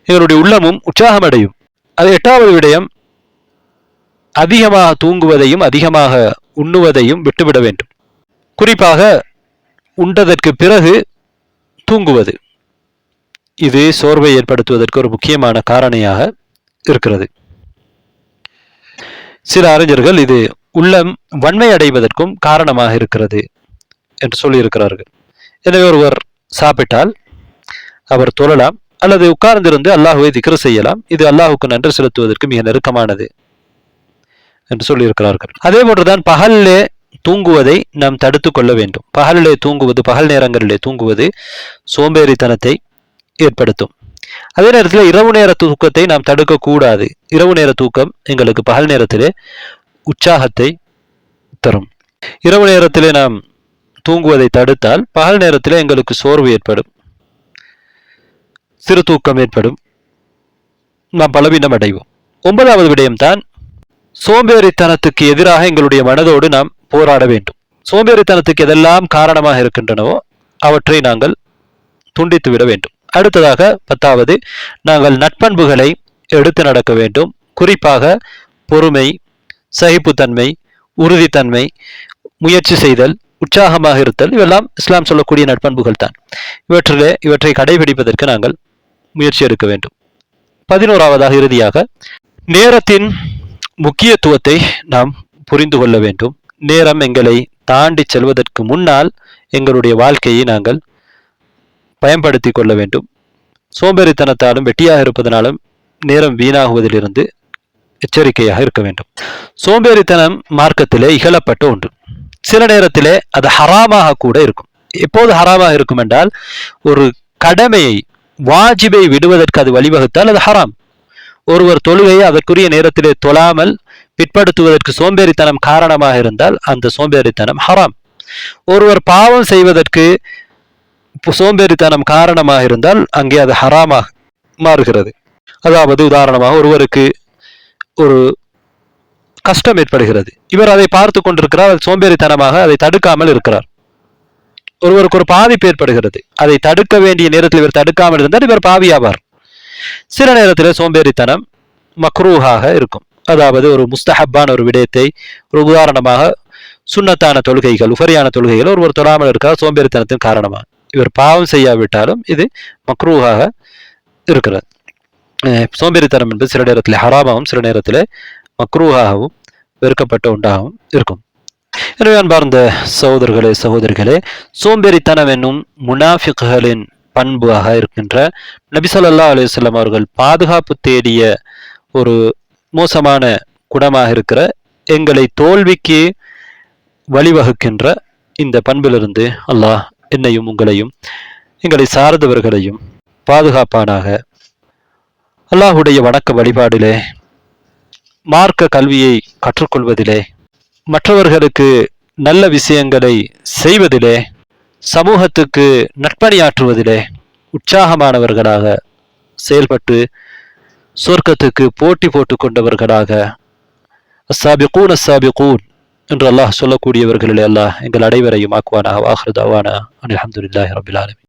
எங்களுடைய உள்ளமும் உற்சாகமடையும். அது 8வது விடயம், அதிகமாக தூங்குவதையும் அதிகமாக உண்ணுவதையும் விட்டுவிட வேண்டும். குறிப்பாக உண்டதற்கு பிறகு தூங்குவது, இது சோர்வை ஏற்படுத்துவதற்கு ஒரு முக்கியமான காரணியாக இருக்கிறது. சில அறிஞர்கள் இது உள்ளம் வன்மை அடைவதற்கும் காரணமாக இருக்கிறது என்று சொல்லியிருக்கிறார்கள். எனவே ஒருவர் சாப்பிட்டால் அவர் தொழலாம் அல்லது உட்கார்ந்திருந்து அல்லாஹுவை திக்ர் செய்யலாம். இது அல்லாஹுக்கு நன்றி செலுத்துவதற்கு மிக நெருக்கமானது என்று சொல்லியிருக்கிறார்கள். அதே போன்றுதான் பகலிலே தூங்குவதை நாம் தடுத்து கொள்ள வேண்டும். பகலிலே தூங்குவது, பகல் நேரங்களிலே தூங்குவது சோம்பேறித்தனத்தை ஏற்படுத்தும். அதே நேரத்தில் இரவு நேர தூக்கத்தை நாம் தடுக்கக்கூடாது. இரவு நேர தூக்கம் எங்களுக்கு பகல் நேரத்திலே உற்சாகத்தை தரும். இரவு நேரத்திலே நாம் தூங்குவதை தடுத்தால் பகல் நேரத்திலே எங்களுக்கு சோர்வு ஏற்படும், சிறு தூக்கம் ஏற்படும், நாம் பலவீனம் அடைவோம். 9வது விடயம்தான் சோம்பேறித்தனத்துக்கு எதிராக எங்களுடைய மனதோடு நாம் போராட வேண்டும். சோம்பேறித்தனத்துக்கு எதெல்லாம் காரணமாக இருக்கின்றனவோ அவற்றை நாங்கள் துண்டித்து விட வேண்டும். அடுத்ததாக 10வது, நாங்கள் நட்பண்புகளை எடுத்து நடக்க வேண்டும். குறிப்பாக பொறுமை, சகிப்புத்தன்மை, உறுதித்தன்மை, முயற்சி செய்தல், உற்சாகமாக இருத்தல், இவெல்லாம் இஸ்லாம் சொல்லக்கூடிய நட்பண்புகள் தான். இவற்றை கடைபிடிப்பதற்கு நாங்கள் முயற்சி எடுக்க வேண்டும். 11வதாக இறுதியாக நேரத்தின் முக்கியத்துவத்தை நாம் புரிந்து கொள்ள வேண்டும். நேரம் எங்களை தாண்டி செல்வதற்கு முன்னால் எங்களுடைய வாழ்க்கையை நாங்கள் பயன்படுத்தி கொள்ள வேண்டும். சோம்பேறித்தனத்தாலும் வெட்டியாக இருப்பதனாலும் நேரம் வீணாகுவதிலிருந்து எச்சரிக்கையாக இருக்க வேண்டும். சோம்பேறித்தனம் மார்க்கத்திலே இகழப்பட்ட ஒன்று. சில நேரத்திலே அது ஹராமாக கூட இருக்கும். எப்போது ஹராமாக இருக்கும் என்றால், ஒரு கடமையை, வாஜிபை விடுவதற்கு அது வழிவகுத்தால் அது ஹராம். ஒருவர் தொழுகையை அதற்குரிய நேரத்திலே தொழாமல் பிற்படுத்துவதற்கு சோம்பேறித்தனம் காரணமாக இருந்தால் அந்த சோம்பேறித்தனம் ஹராம். ஒருவர் பாவம் செய்வதற்கு சோம்பேறித்தனம் காரணமாக இருந்தால் அங்கே அது ஹராமாக மாறுகிறது. அதாவது உதாரணமாக ஒருவருக்கு ஒரு கஷ்டம் ஏற்படுகிறது, இவர் அதை பார்த்து கொண்டிருக்கிறார், அது சோம்பேறித்தனமாக அதை தடுக்காமல் இருக்கிறார். ஒருவருக்கு ஒரு பாதிப்பு ஏற்படுகிறது, அதை தடுக்க வேண்டிய நேரத்தில் இவர் தடுக்காமல் இருந்தால் இவர் பாவியாவார். சில நேரத்தில் சோம்பேறித்தனம் மக்ரூஹாக இருக்கும். அதாவது ஒரு முஸ்தஹப்பான ஒரு விடயத்தை, ஒரு உதாரணமாக சுன்னத்தான தொழுகைகள், உஃபரியான தொழுகைகள் ஒருவர் தொழாமல் இருக்கிறார் சோம்பேறித்தனத்தின் காரணமாக. இவர் பாவம் செய்யாவிட்டாலும் இது மக்ரூஹாக இருக்கிறது. சோம்பேறித்தனம் என்பது சில நேரத்தில் ஹராமாகவும் சில நேரத்தில் மக்ரூஹாகவும் வெறுக்கப்பட்ட ஒன்றாகவும் இருக்கும். எனவே அன்பார்ந்த சகோதரர்களே சகோதரிகளே, சோம்பேறித்தனம் என்னும் முனாஃபிக்குகளின் பண்பாக இருக்கின்ற நபி ஸல்லல்லாஹு அலைஹி வஸல்லம் அவர்கள் பாதுகாப்பு தேடிய ஒரு மோசமான குணமாக இருக்கிற, எங்களை தோல்விக்கு வழிவகுக்கின்ற இந்த பண்பிலிருந்து அல்லாஹ் என்னையும் உங்களையும் எங்களை சார்ந்தவர்களையும் பாதுகாப்பானாக. அல்லாஹுடைய வணக்க வழிபாடிலே, மார்க்க கல்வியை கற்றுக்கொள்வதிலே, மற்றவர்களுக்கு நல்ல விஷயங்களை செய்வதிலே, சமூகத்துக்கு நற்பணியாற்றுவதிலே உற்சாகமானவர்களாக செயல்பட்டு சொர்க்கத்துக்கு போட்டி போட்டுக் கொண்டவர்களாக அஸ்ஸாபிகூன் அஸ்ஸாபிகூன் என்று அல்லாஹ் சொல்லக்கூடியவர்களிலே அல்லாஹ் எங்கள் அனைவரையும் ஆக்குவானாக. வாஹிரு தஅவானா அனில் ஹம்துலில்லாஹி ரப்பில் ஆலமீன்.